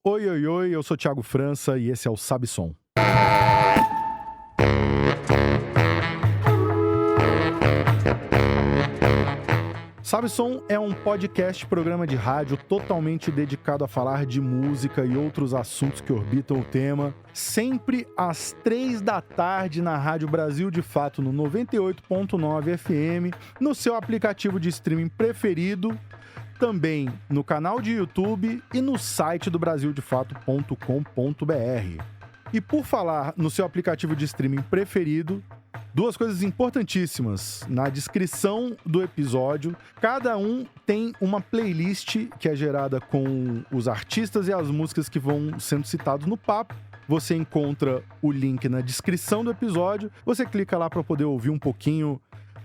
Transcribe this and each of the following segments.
Oi, oi, oi, eu sou Thiago França e esse é o Sabe Som. Sabe Som é um podcast, programa de rádio totalmente dedicado a falar de música e outros assuntos que orbitam o tema, sempre às 3 da tarde na Rádio Brasil de Fato no 98.9 FM, no seu aplicativo de streaming preferido, também no canal de YouTube e no site do brasildefato.com.br. E por falar no seu aplicativo de streaming preferido, duas coisas importantíssimas. Na descrição do episódio, cada um tem uma playlist que é gerada com os artistas e as músicas que vão sendo citados no papo. Você encontra o link na descrição do episódio. Você clica lá para poder ouvir um pouquinho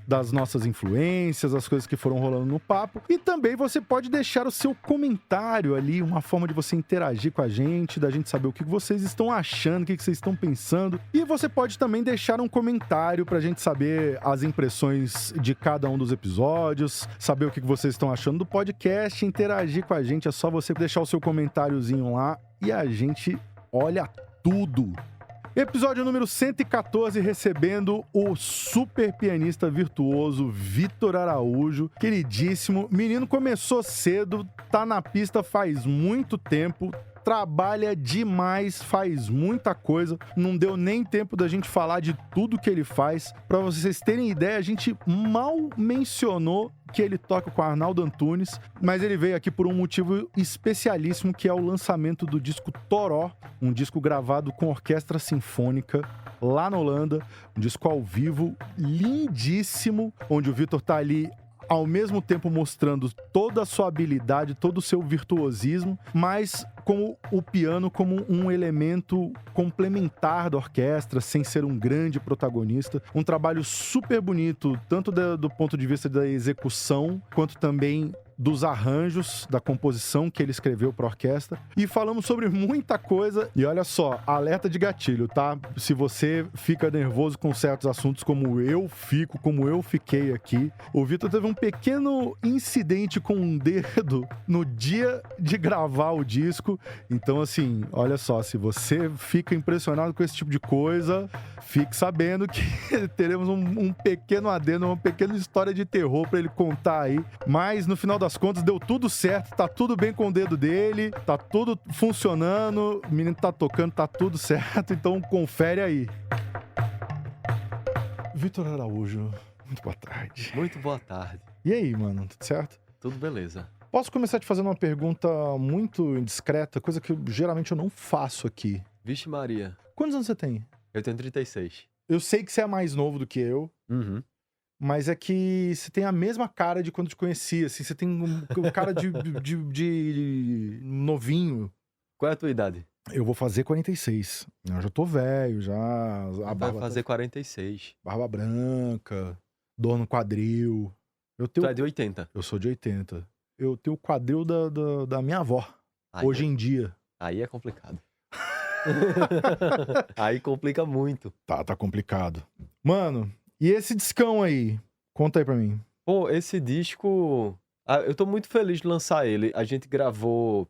das nossas influências, as coisas que foram rolando no papo. E também você pode deixar o seu comentário ali, uma forma de você interagir com a gente, da gente saber o que vocês estão achando, o que vocês estão pensando. E você pode também deixar um comentário pra gente saber as impressões de cada um dos episódios, saber o que vocês estão achando do podcast, interagir com a gente. É só você deixar o seu comentáriozinho lá e a gente olha tudo. Episódio número 114, recebendo o super pianista virtuoso Vitor Araújo, queridíssimo. Menino começou cedo, tá na pista faz muito tempo, trabalha demais, faz muita coisa. Não deu nem tempo da gente falar de tudo que ele faz. Pra vocês terem ideia, a gente mal mencionou que ele toca com Arnaldo Antunes, mas ele veio aqui por um motivo especialíssimo, que é o lançamento do disco Toró, um disco gravado com orquestra sinfônica lá na Holanda, um disco ao vivo lindíssimo, onde o Vitor tá ali ao mesmo tempo mostrando toda a sua habilidade, todo o seu virtuosismo, mas com o piano como um elemento complementar da orquestra, sem ser um grande protagonista. Um trabalho super bonito, tanto do ponto de vista da execução, quanto também dos arranjos, da composição que ele escreveu para a orquestra. E falamos sobre muita coisa. E olha só, alerta de gatilho, tá? Se você fica nervoso com certos assuntos, como eu fiquei aqui. O Vitor teve um pequeno incidente com um dedo no dia de gravar o disco. Então, assim, olha só, se você fica impressionado com esse tipo de coisa, fique sabendo que teremos um pequeno adendo, uma pequena história de terror para ele contar aí. Mas, no final das contas, deu tudo certo, tá tudo bem com o dedo dele, tá tudo funcionando, o menino tá tocando, tá tudo certo, então confere aí. Vitor Araújo, muito boa tarde. Muito boa tarde. E aí, mano, tudo certo? Tudo beleza. Posso começar te fazendo uma pergunta muito indiscreta, coisa que geralmente eu não faço aqui. Vixe Maria. Quantos anos você tem? Eu tenho 36. Eu sei que você é mais novo do que eu, Uhum. mas é que você tem a mesma cara de quando te conhecia, assim, você tem um cara de novinho. Qual é a tua idade? Eu vou fazer 46. Eu já tô velho, já. A Vai fazer 46. barba branca, dor no quadril. Tu é de 80. Eu sou de 80. Eu tenho o quadril da minha avó, Aí hoje em dia. Aí é complicado. Aí complica muito. Tá complicado. Mano, e esse discão aí? Conta aí pra mim. Pô, esse disco... eu tô muito feliz de lançar ele. A gente gravou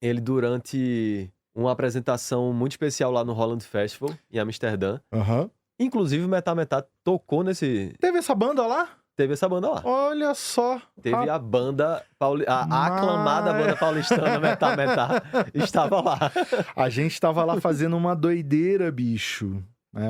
ele durante uma apresentação muito especial lá no Holland Festival, em Amsterdã. Aham. Inclusive, o Metá Metá tocou nesse... Teve essa banda lá? Teve essa banda lá. Olha só. Teve a banda, a aclamada banda paulistana Metá Metá, estava lá. A gente tava lá fazendo uma doideira, bicho.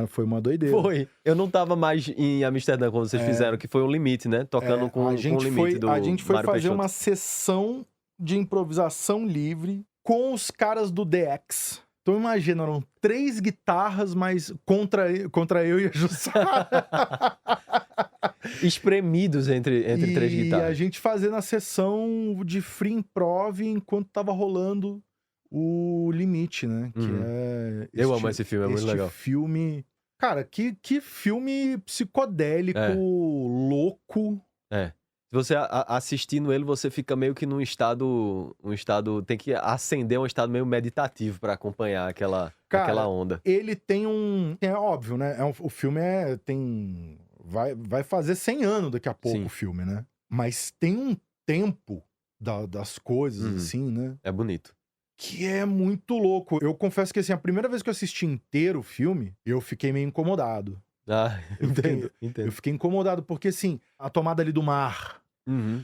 Foi uma doideira. Foi. Eu não tava mais em Amsterdã quando vocês fizeram, que foi o Limite, né? Tocando com o Limite do A gente foi Mário fazer Peixoto. uma sessão de improvisação livre com os caras do DX. Então imagina, eram 3 guitarras, mas contra eu e a Jussara. Espremidos entre 3 E a guitarras. gente fazendo a sessão de free improv enquanto tava rolando o Limite, né? Que é... Eu amo esse filme, é muito legal. Filme... Cara, que filme psicodélico, louco. É. Se você assistindo ele, você fica meio que num estado... Tem que ascender um estado meio meditativo pra acompanhar aquela onda. Ele tem um... É óbvio, né? O filme tem... Vai fazer 100 anos daqui a pouco. Sim. O filme, né? Mas tem um tempo das coisas, assim, né? É bonito. que é muito louco. Eu confesso que, assim, a primeira vez que eu assisti inteiro o filme, eu fiquei meio incomodado. Ah, Eu entendo, Eu entendo. fiquei incomodado, porque, assim, a tomada ali do mar. Uhum.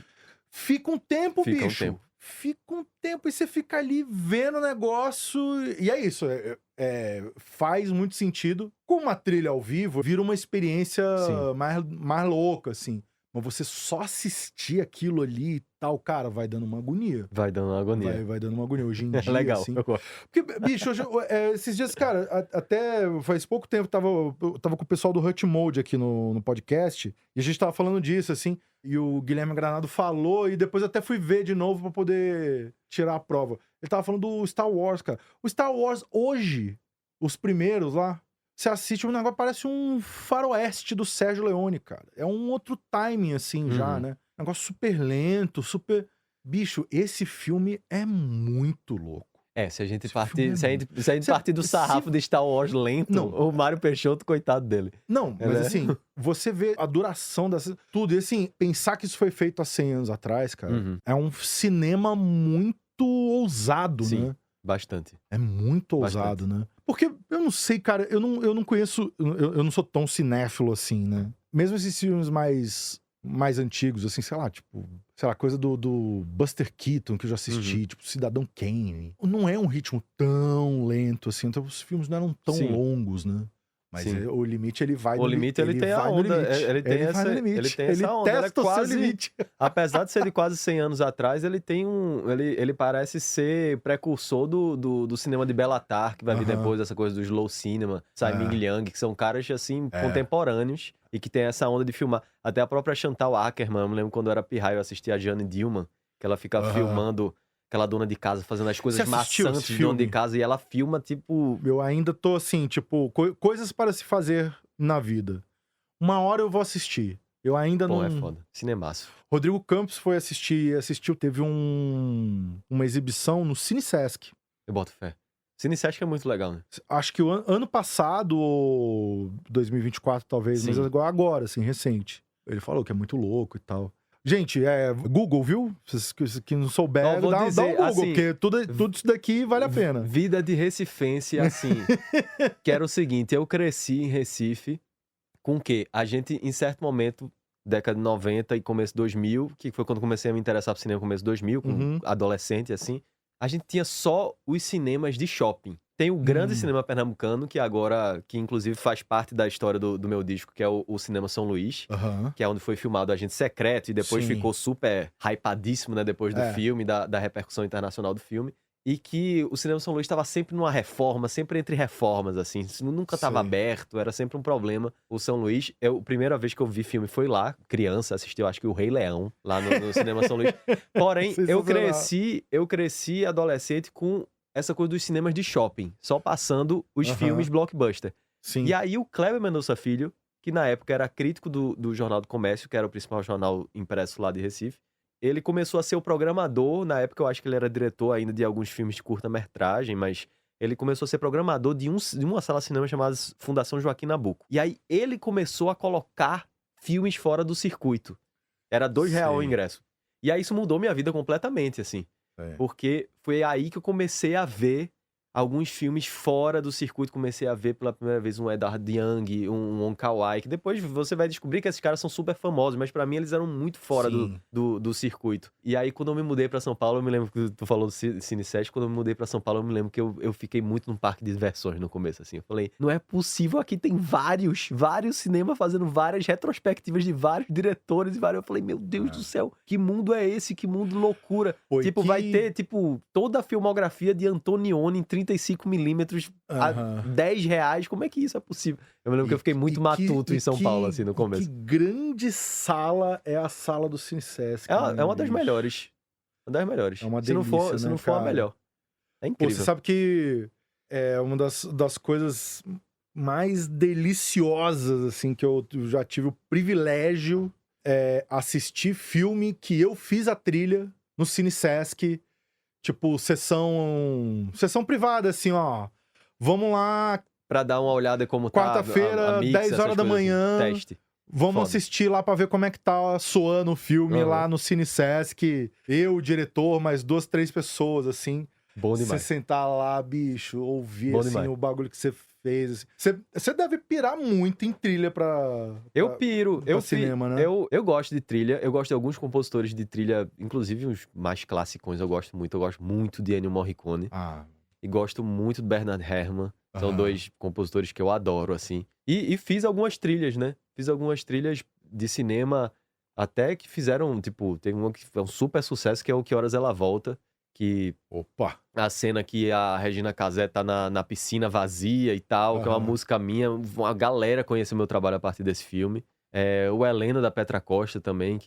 Fica um tempo, Fica um bicho. tempo. Fica um tempo e você fica ali vendo o negócio. E é isso. Faz muito sentido. Com uma trilha ao vivo, vira uma experiência Sim. mais louca, assim. Mas você só assistir aquilo ali e tal, cara, vai dando uma agonia. Vai dando uma agonia. Vai dando uma agonia. Hoje em É dia, legal, assim. eu gosto. Porque, bicho, esses dias, cara, até faz pouco tempo eu tava com o pessoal do Hut Mode aqui no podcast, e a gente tava falando disso, assim, e o Guilherme Granado falou, e depois eu até fui ver de novo pra poder tirar a prova. Ele tava falando do Star Wars, cara. O Star Wars hoje, os primeiros lá, você assiste, o negócio parece um faroeste do Sérgio Leone, cara. É um outro timing, assim, já, Uhum. né? Negócio super lento, super... Bicho, esse filme é muito louco. Se a gente Esse filme é muito- partir do sarrafo de Star Wars lento, Não. o Mário Peixoto, coitado dele. Não, mas Né? assim, você vê a duração tudo. E assim, pensar que isso foi feito há 100 anos atrás, cara, Uhum. é um cinema muito ousado, Sim. né? Bastante. É muito ousado, né? Porque eu não sei, cara, eu não conheço, eu não sou tão cinéfilo assim, né? Mesmo esses filmes mais antigos, assim, sei lá, coisa do Buster Keaton que eu já assisti, tipo Cidadão Kane. Não é um ritmo tão lento assim, então os filmes não eram tão Sim. longos, né? Mas Sim. O limite, ele vai O limite, ele tem a vai no onda, limite. ele tem vai essa- no limite. ele tem essa onda, ele é testa o seu quase- limite. Apesar de ser de quase 100 anos atrás, ele tem ele parece ser precursor do cinema de Belatar, que vai vir Aham. depois, essa coisa do slow cinema, Tsai-Ming Liang, que são caras, assim, É. contemporâneos e que tem essa onda de filmar. Até a própria Chantal Akerman, eu me lembro quando eu era pirraio, eu assistia a Jane Dillman, que ela fica Aham. filmando aquela dona de casa, fazendo as coisas Você assistiu maçantes esse de dona de filme? casa, e ela filma, tipo... Eu ainda tô assim, tipo, coisas para se fazer na vida. Uma hora eu vou assistir. Eu ainda Bom, não... é foda. Cinemaço. Rodrigo Campos foi assistiu, teve uma exibição no Cine Sesc. Eu boto fé. Cinesesc é muito legal, né? Acho que o ano passado, ou 2024 talvez, mas Sim. agora, assim, recente. Ele falou que é muito louco e tal. Gente, Google, viu? Vocês que não souberam, Ó, vou dá dizer, um Google, assim, porque tudo isso daqui vale a pena. Vida de recifense, assim, que era o seguinte, eu cresci em Recife com o quê? A gente, em certo momento, década de 90 e começo de 2000, que foi quando comecei a me interessar por cinema, começo de 2000, com Uhum. adolescente, assim, a gente tinha só os cinemas de shopping. Tem o grande cinema pernambucano, que inclusive faz parte da história do meu disco, que é o Cinema São Luís, Aham. que é onde foi filmado Agente Secreto, e depois Sim. ficou super hypadíssimo, né, depois do É. filme, da repercussão internacional do filme. E que o Cinema São Luís estava sempre numa reforma, sempre entre reformas, assim. Isso nunca estava Sei. aberto, era sempre um problema. O São Luís, a primeira vez que eu vi filme foi lá, criança, assisti, eu acho que o Rei Leão, lá no Cinema São Luís. Porém, eu Sensacional. cresci adolescente com essa coisa dos cinemas de shopping, só passando os Aham. filmes blockbuster. Sim. E aí o Kleber Mendonça Filho, que na época era crítico do Jornal do Comércio, que era o principal jornal impresso lá de Recife, ele começou a ser o programador, na época eu acho que ele era diretor ainda de alguns filmes de curta-metragem, mas ele começou a ser programador de uma sala de cinema chamada Fundação Joaquim Nabuco. E aí ele começou a colocar filmes fora do circuito. Era R$2 o Sei. ingresso. E aí isso mudou minha vida completamente, assim. É. Porque foi aí que eu comecei a ver alguns filmes fora do circuito. Comecei a ver pela primeira vez um Edward Young, um Wong Kar-wai, que depois você vai descobrir que esses caras são super famosos, mas pra mim eles eram muito fora Sim. do circuito. E aí quando eu me mudei pra São Paulo, eu me lembro que tu falou do Cine Sesc, quando eu me mudei pra São Paulo, eu me lembro que eu fiquei muito num parque de diversões no começo, assim. Eu falei, não é possível, aqui tem vários cinemas fazendo várias retrospectivas de vários diretores e vários... Eu falei, meu Deus do céu, que mundo é esse? Que mundo loucura. Pô, e Tipo, que- vai ter, tipo, toda a filmografia de Antonioni em 35mm a Aham. R$10. Como é que isso é possível? Eu me lembro que eu fiquei muito matuto em São Paulo, assim, no começo. Que grande sala é a sala do Cine Sesc. É uma das bicho? melhores. Uma das melhores. É uma se não delícia, for, se né, não for a cara? melhor. É Pô, incrível. você sabe que é uma das coisas mais deliciosas, assim, que eu já tive o privilégio assistir filme que eu fiz a trilha no Cine Sesc, tipo, sessão privada, assim, ó. Vamos lá, Pra dar uma olhada como tá quarta-feira, a mix, 10 essas horas da coisas assim. manhã. Teste. vamos Foda. assistir lá pra ver como é que tá soando o filme Aham. lá no Cine Sesc. Eu, o diretor, mais 2, 3 pessoas, assim. Bom Você demais. sentar lá, bicho, ouvir Bom assim, demais. o bagulho que você fez. Assim. Você deve pirar muito em trilha Eu piro, pra cinema, né? eu gosto de trilha, eu gosto de alguns compositores de trilha, inclusive uns mais classicões eu gosto muito de Ennio Morricone Ah, e gosto muito do Bernard Herrmann, são aham. dois compositores que eu adoro, assim. E fiz algumas trilhas, né? Fiz algumas trilhas de cinema até que fizeram, tipo, tem uma que foi um super sucesso que é o Que Horas Ela Volta, que Opa! a cena que a Regina Casé tá na piscina vazia e tal, que é uma Aham. música minha. Uma galera conheceu meu trabalho a partir desse filme. O Helena, da Petra Costa, também,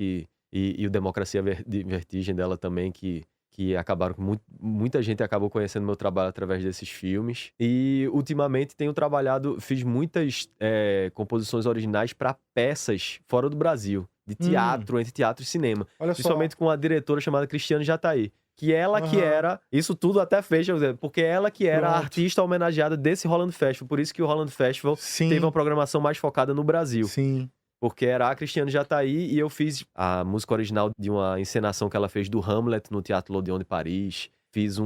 e o Democracia de Vertigem dela também, que acabaram com muita gente acabou conhecendo meu trabalho através desses filmes. E ultimamente tenho trabalhado, fiz muitas composições originais para peças fora do Brasil, de teatro, entre teatro e cinema. Olha só. Principalmente com uma diretora chamada Cristiane Jataí. Que ela que Aham. era. Isso tudo até fecha, porque ela que era a Pronto. artista homenageada desse Holland Festival. Por isso que o Holland Festival Sim. teve uma programação mais focada no Brasil. Sim. Porque era a Cristiane Jataí e eu fiz a música original de uma encenação que ela fez do Hamlet no Teatro L'Odéon de Paris. Fiz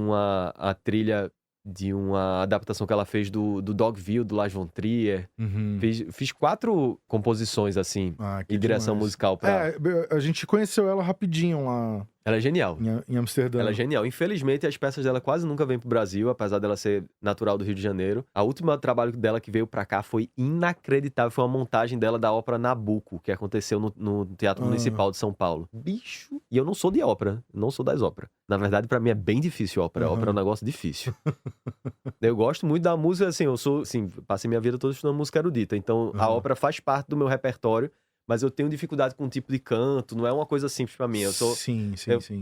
a trilha de uma adaptação que ela fez do Dogville, do Lars von Trier. Uhum. Fiz 4 composições, assim, Ah, que e direção demais. musical pra... A gente conheceu ela rapidinho lá Ela é genial. em Amsterdã. Ela é genial. Infelizmente, as peças dela quase nunca vêm pro Brasil, apesar dela ser natural do Rio de Janeiro. A última trabalho dela que veio pra cá foi inacreditável. Foi uma montagem dela da ópera Nabucco, que aconteceu no Teatro Municipal de São Paulo. Bicho! E eu não sou de ópera, não sou das óperas. Na verdade, pra mim é bem difícil ópera. Ópera é um negócio difícil. Eu gosto muito da música, assim, passei minha vida toda estudando música erudita. Então, a ópera faz parte do meu repertório. Mas eu tenho dificuldade com o tipo de canto, não é uma coisa simples pra mim. Sim.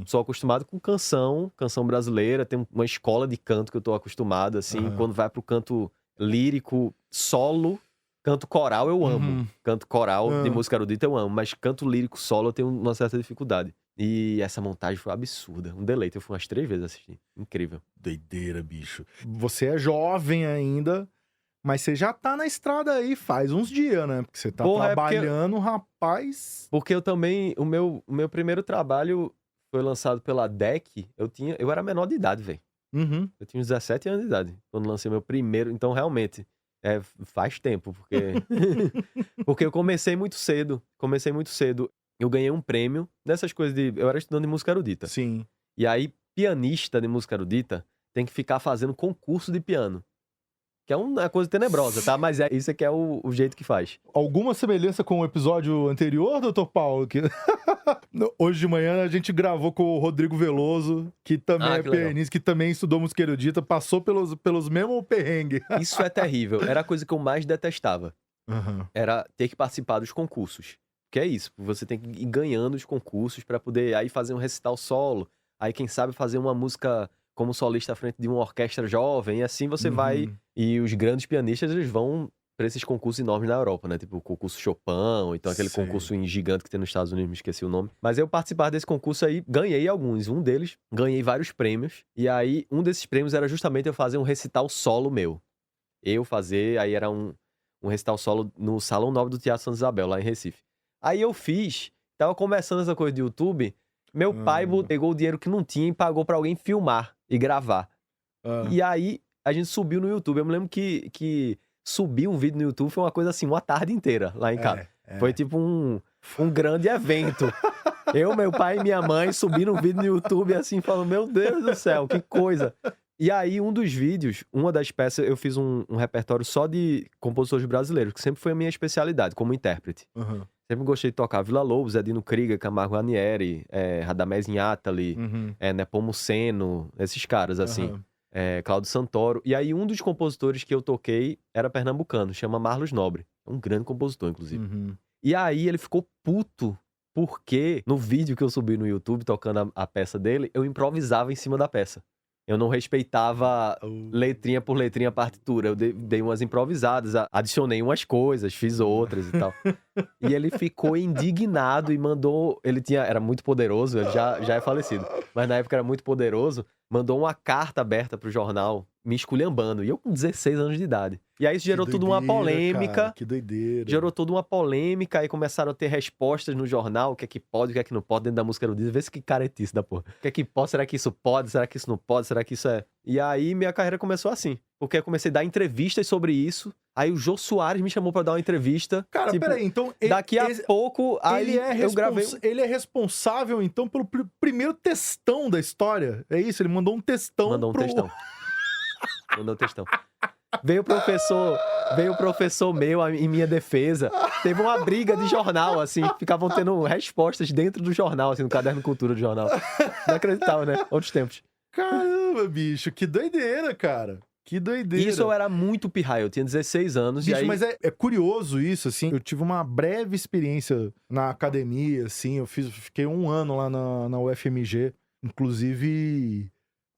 Sou acostumado com canção brasileira, tem uma escola de canto que eu tô acostumado, assim. Quando vai pro canto lírico, solo, canto coral eu amo. Canto coral de música erudita eu amo, mas canto lírico solo eu tenho uma certa dificuldade. E essa montagem foi absurda, um deleite. Eu fui umas 3 vezes assistir, incrível. Doideira, bicho. Você é jovem ainda, mas você já tá na estrada aí faz uns dias, né? Porque você tá trabalhando, rapaz. Porque eu também, o meu primeiro trabalho foi lançado pela DEC, eu era menor de idade, velho. Eu tinha uns 17 anos de idade, quando lancei meu primeiro, então realmente, faz tempo, porque porque eu comecei muito cedo, eu ganhei um prêmio nessas coisas eu era estudante de música erudita. Sim. E aí, pianista de música erudita tem que ficar fazendo concurso de piano. Que é uma coisa tenebrosa, tá? Mas isso que é o jeito que faz. Alguma semelhança com o episódio anterior, doutor Paulo? Hoje de manhã a gente gravou com o Rodrigo Veloso, que também é pianista, que também estudou música erudita, passou pelos mesmos perrengues. Isso é terrível. Era a coisa que eu mais detestava. Era ter que participar dos concursos. Que é isso, você tem que ir ganhando os concursos pra poder aí fazer um recital solo. Aí quem sabe fazer uma música como solista à frente de uma orquestra jovem, e assim você vai... E os grandes pianistas, eles vão pra esses concursos enormes na Europa, né? Tipo o concurso Chopin, ou então aquele concurso gigante que tem nos Estados Unidos, me esqueci o nome. Mas eu participar desse concurso aí, ganhei alguns. Um deles, ganhei vários prêmios. E aí, um desses prêmios era justamente eu fazer um recital solo meu. Aí era um recital solo no Salão Nobre do Teatro Santa Isabel, lá em Recife. Aí eu tava começando essa coisa de YouTube, meu pai pegou o dinheiro que não tinha e pagou pra alguém filmar e gravar. E aí, a gente subiu no YouTube. Eu me lembro que subir um vídeo no YouTube foi uma coisa assim, uma tarde inteira lá em casa. Foi tipo um grande evento. Eu, meu pai e minha mãe subiram um vídeo no YouTube assim, falando, meu Deus do céu, que coisa. E aí, um dos vídeos, uma das peças, eu fiz um repertório só de compositores brasileiros, que sempre foi a minha especialidade, como intérprete. Sempre gostei de tocar Villa-Lobos, Edino Krieger, Camargo Ranieri, Radamés Inátali, Nepomuceno, esses caras, assim. Cláudio Santoro. E aí, um dos compositores que eu toquei era pernambucano, chama Marlos Nobre. É um grande compositor, inclusive. E aí, ele ficou puto, porque no vídeo que eu subi no YouTube, tocando a peça dele, eu improvisava em cima da peça. Eu não respeitava letrinha por letrinha a partitura. Eu dei umas improvisadas, adicionei umas coisas, fiz outras e tal. E ele ficou indignado e mandou... Era muito poderoso, ele já é falecido. Mas na época era muito poderoso. Mandou uma carta aberta pro jornal, me esculhambando. E eu com 16 anos de idade. E aí isso gerou Que toda uma doideira, polêmica. cara, que doideira. Gerou toda uma polêmica. Aí começaram a ter respostas no jornal. O que é que pode, o que é que não pode. Dentro da música erudita. Vê se que caretice da porra. O que é que pode? Será que isso pode? Será que isso não pode? Será que isso é... E aí minha carreira começou assim. Porque eu comecei a dar entrevistas sobre isso. Aí o Jô Soares me chamou pra dar uma entrevista. Cara, tipo, peraí, então... Daqui a pouco, aí eu gravei... Ele é responsável, então, pelo primeiro textão da história. É isso? Ele mandou um textão Mandou um textão. Mandou um textão. Veio o professor meu em minha defesa. Teve uma briga de jornal, assim. Ficavam tendo respostas dentro do jornal, assim, no caderno cultura do jornal. Não acreditava, né? Outros tempos. Caramba, bicho, que doideira, cara. Que doideira. Isso eu era muito pirraia, eu tinha 16 anos. Bicho, e aí... mas é curioso isso, assim. Eu tive uma breve experiência na academia, assim. Fiquei 1 ano lá na UFMG. Inclusive,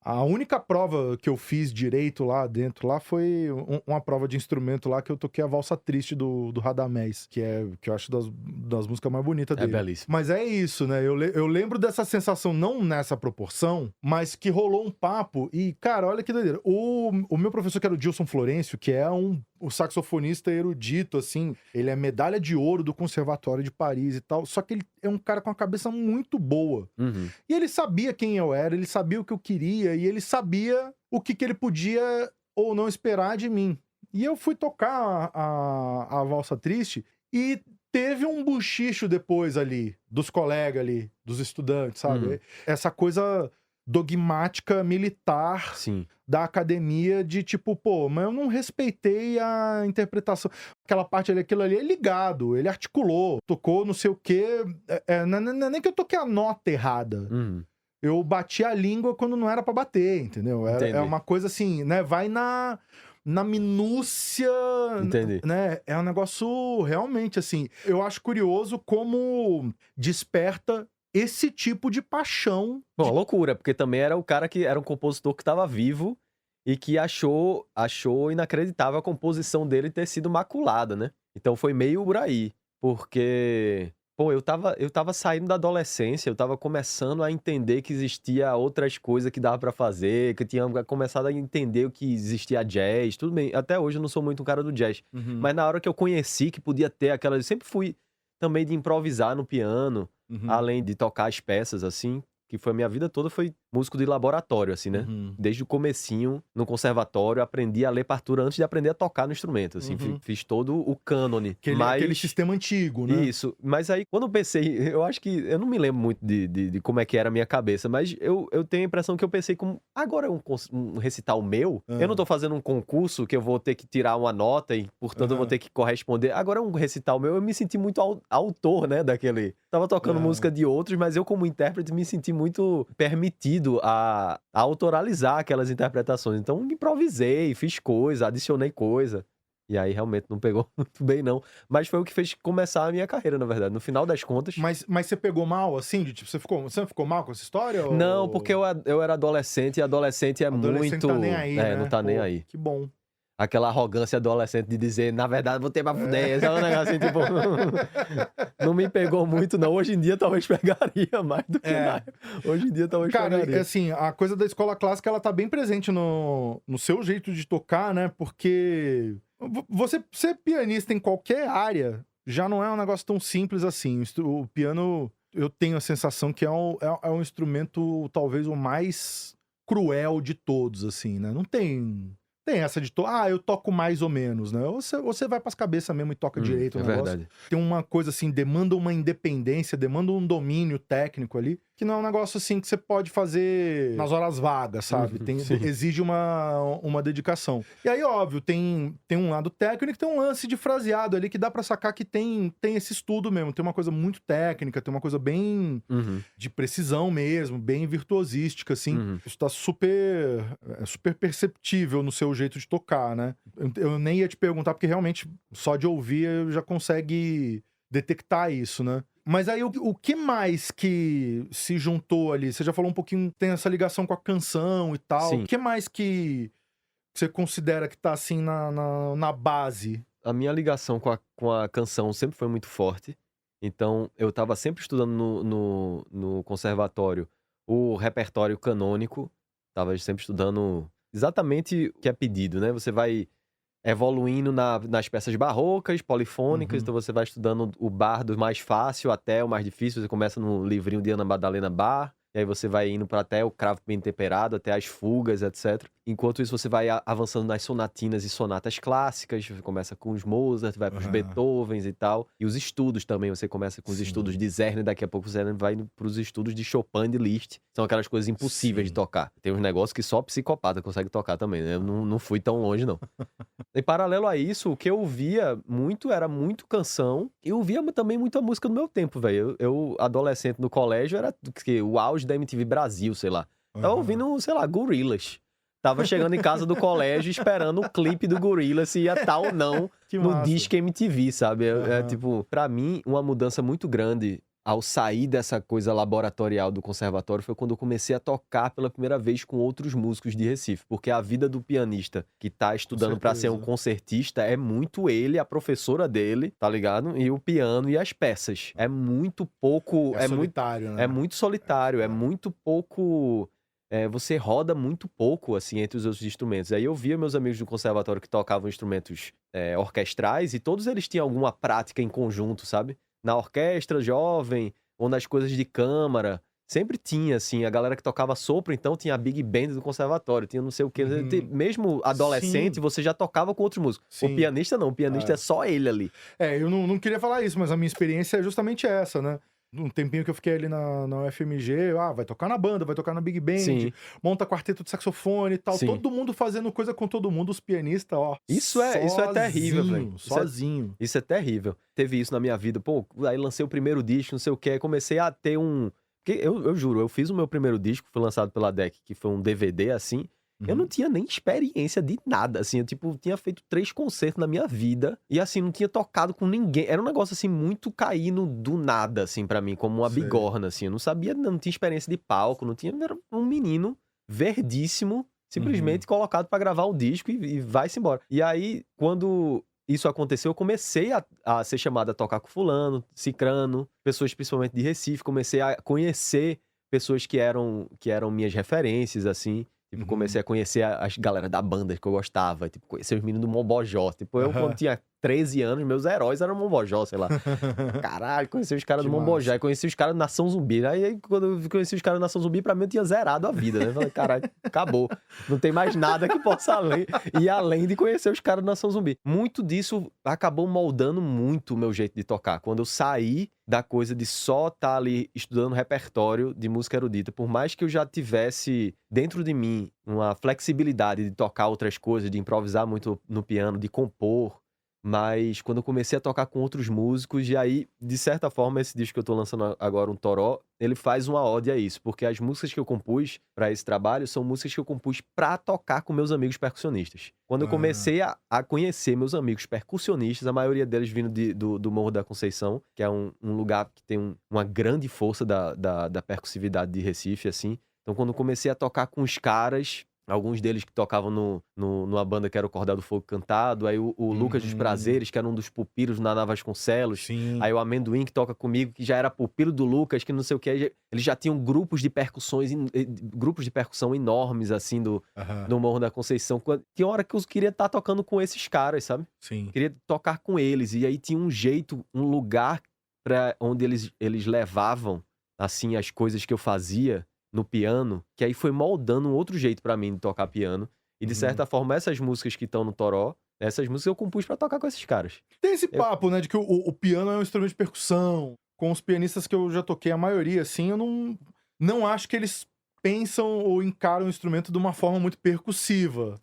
a única prova que eu fiz direito lá dentro lá foi uma prova de instrumento lá que eu toquei a valsa triste do Radamés, que eu acho das músicas mais bonitas dele. É belíssimo. Mas é isso, né? Eu lembro dessa sensação, não nessa proporção, mas que rolou um papo e, cara, olha que doideira. O meu professor, que era o Gilson Florencio, que é o saxofonista erudito, assim, ele é medalha de ouro do Conservatório de Paris e tal, só que ele é um cara com a cabeça muito boa. Uhum. E ele sabia quem eu era, ele sabia o que eu queria, e ele sabia o que ele podia ou não esperar de mim. E eu fui tocar a valsa triste e teve um buchicho depois ali, dos colegas ali, dos estudantes, sabe? Uhum. Essa coisa dogmática militar Sim. da academia de tipo, pô, mas eu não respeitei a interpretação. Aquela parte ali, aquilo ali é ligado, ele articulou, tocou não sei o quê. Não é nem que eu toquei a nota errada. Uhum. Eu bati a língua quando não era pra bater, entendeu? É uma coisa assim, né? Vai na minúcia, Entendi. né? É um negócio realmente assim. Eu acho curioso como desperta esse tipo de paixão. Bom, loucura, porque também era o cara que era um compositor que estava vivo e que achou inacreditável a composição dele ter sido maculada, né? Então foi meio por aí, porque, pô, eu tava saindo da adolescência, eu tava começando a entender que existia outras coisas que dava pra fazer, que eu tinha começado a entender o que existia jazz, tudo bem. Até hoje eu não sou muito um cara do jazz, mas na hora que eu conheci que podia ter aquelas, eu sempre fui também de improvisar no piano. Além de tocar as peças, assim, que foi a minha vida toda, foi músico de laboratório, assim, né? Desde o comecinho, no conservatório, aprendi a ler partitura antes de aprender a tocar no instrumento, assim. Fiz todo o cânone. Aquele sistema antigo, né? Isso. Mas aí, quando eu pensei, eu acho que... Eu não me lembro muito de como é que era a minha cabeça, mas eu tenho a impressão que eu pensei como... Agora é um recital meu? Eu não tô fazendo um concurso que eu vou ter que tirar uma nota e, portanto, eu vou ter que corresponder. Agora é um recital meu, eu me senti muito autor, né, daquele... Tava tocando música de outros, mas eu, como intérprete, me senti muito permitido a autoralizar aquelas interpretações. Então, improvisei, fiz coisa, adicionei coisa. E aí, realmente, não pegou muito bem, não. Mas foi o que fez começar a minha carreira, na verdade. No final das contas... Mas você pegou mal, assim? De, tipo, você ficou mal com essa história? Não, porque eu era adolescente, e adolescente é muito... Tá nem aí, né? Não tá nem aí. Que bom. Aquela arrogância adolescente de dizer, na verdade, vou ter pra fuder. Esse é um negócio assim, tipo... não me pegou muito, não. Hoje em dia, talvez pegaria mais do que na época. Hoje em dia, talvez pegaria. Cara, assim, a coisa da escola clássica, ela tá bem presente no seu jeito de tocar, né? Porque você ser pianista em qualquer área já não é um negócio tão simples assim. O piano, eu tenho a sensação que é um instrumento, talvez, o mais cruel de todos, assim, né? Não tem essa de... eu toco mais ou menos, né? Ou você vai pras cabeças mesmo e toca direito o negócio. Verdade. Tem uma coisa assim, demanda uma independência, demanda um domínio técnico ali, que não é um negócio assim que você pode fazer nas horas vagas, sabe? Exige uma dedicação. E aí, óbvio, tem um lado técnico, tem um lance de fraseado ali que dá pra sacar que tem esse estudo mesmo. Tem uma coisa muito técnica, tem uma coisa bem de precisão mesmo, bem virtuosística, assim. Isso tá super perceptível no seu jeito de tocar, né? Eu nem ia te perguntar, porque realmente só de ouvir já consegue detectar isso, né? Mas aí, o que mais que se juntou ali? Você já falou um pouquinho, tem essa ligação com a canção e tal. Sim. O que mais que você considera que tá, assim, na base? A minha ligação com a canção sempre foi muito forte. Então, eu tava sempre estudando no conservatório o repertório canônico. Tava sempre estudando exatamente o que é pedido, né? Você vai evoluindo nas peças barrocas, polifônicas, então você vai estudando o bar do mais fácil até o mais difícil. Você começa no livrinho de Ana Madalena Bar, e aí você vai indo para até o cravo bem temperado, até as fugas, etc. Enquanto isso, você vai avançando nas sonatinas e sonatas clássicas. Você começa com os Mozart, vai para os Beethovens e tal. E os estudos também. Você começa com os estudos de Czerny, daqui a pouco o Czerny vai para os estudos de Chopin e de Liszt. São aquelas coisas impossíveis de tocar. Tem uns negócios que só psicopata consegue tocar também, né? Eu não fui tão longe, não. Em paralelo a isso, o que eu via muito era muito canção. E eu ouvia também muita música do meu tempo, velho. Eu, adolescente no colégio, era o auge da MTV Brasil, sei lá. Tava ouvindo, sei lá, Gorillaz. Tava chegando em casa do colégio esperando o clipe do Gorillaz se ia estar ou não no Disque MTV, sabe? Tipo, pra mim, uma mudança muito grande ao sair dessa coisa laboratorial do conservatório foi quando eu comecei a tocar pela primeira vez com outros músicos de Recife. Porque a vida do pianista que tá estudando pra ser um concertista é muito ele, a professora dele, tá ligado? E o piano e as peças. É muito pouco... É solitário, né? É muito solitário, é muito pouco... você roda muito pouco, assim, entre os outros instrumentos. Aí eu via meus amigos do conservatório que tocavam instrumentos orquestrais e todos eles tinham alguma prática em conjunto, sabe? Na orquestra jovem ou nas coisas de câmara. Sempre tinha, assim, a galera que tocava sopro, então tinha a Big Band do conservatório, tinha não sei o quê. Mesmo adolescente, você já tocava com outros músicos. O pianista não, o pianista é só ele ali. Eu não queria falar isso, mas a minha experiência é justamente essa, né? Um tempinho que eu fiquei ali na UFMG, vai tocar na banda, vai tocar na Big Band, monta quarteto de saxofone e tal, todo mundo fazendo coisa com todo mundo, os pianistas, Isso é terrível, velho. Sozinho. Isso é terrível. Teve isso na minha vida, pô, aí lancei o primeiro disco, não sei o que, aí comecei a ter um... Porque eu juro, eu fiz o meu primeiro disco, foi lançado pela DEC, que foi um DVD, assim, eu não tinha nem experiência de nada, assim, eu, tipo, tinha feito 3 concertos na minha vida e, assim, não tinha tocado com ninguém. Era um negócio, assim, muito caindo do nada, assim, pra mim, como uma bigorna, assim. Eu não sabia, não tinha experiência de palco, não tinha... Era um menino verdíssimo, simplesmente colocado pra gravar o disco e vai-se embora. E aí, quando isso aconteceu, eu comecei a ser chamado a tocar com fulano, cicrano, pessoas principalmente de Recife, comecei a conhecer pessoas que eram minhas referências, assim. Tipo, comecei a conhecer as galera da banda que eu gostava. Tipo, conhecer os meninos do Mombojó. Tipo, eu quando tinha 13 anos, meus heróis eram Mombojó, sei lá. Caralho, conheci os caras do Mombojó. E conheci os caras do Nação Zumbi. Aí, quando eu conheci os caras do Nação Zumbi, pra mim eu tinha zerado a vida, né? Eu falei, caralho, acabou. Não tem mais nada que possa ir além de conhecer os caras do Nação Zumbi. Muito disso acabou moldando muito o meu jeito de tocar. Quando eu saí da coisa de só estar ali estudando repertório de música erudita, por mais que eu já tivesse dentro de mim uma flexibilidade de tocar outras coisas, de improvisar muito no piano, de compor, mas quando eu comecei a tocar com outros músicos, e aí, de certa forma, esse disco que eu tô lançando agora, um Toró, ele faz uma ode a isso, porque as músicas que eu compus pra esse trabalho são músicas que eu compus pra tocar com meus amigos percussionistas. Quando eu comecei a conhecer meus amigos percussionistas, a maioria deles vindo do Morro da Conceição, que é um lugar que tem uma grande força da percussividade de Recife, assim. Então, quando eu comecei a tocar com os caras, alguns deles que tocavam numa banda que era o Cordel do Fogo Cantado, aí o Lucas dos Prazeres, que era um dos pupilos do Naná Vasconcelos, aí o Amendoim, que toca comigo, que já era pupilo do Lucas, que não sei o que, eles já tinham grupos de percussão enormes, assim, do Morro da Conceição. Tinha hora que eu queria estar tocando com esses caras, sabe? Queria tocar com eles, e aí tinha um jeito, um lugar pra onde eles levavam, assim, as coisas que eu fazia no piano, que aí foi moldando um outro jeito pra mim de tocar piano. E de certa forma, essas músicas que estão no Toró, essas músicas eu compus pra tocar com esses caras. Tem esse papo, né, de que o piano é um instrumento de percussão. Com os pianistas que eu já toquei, a maioria, assim, eu não acho que eles pensam ou encaram o instrumento de uma forma muito percussiva.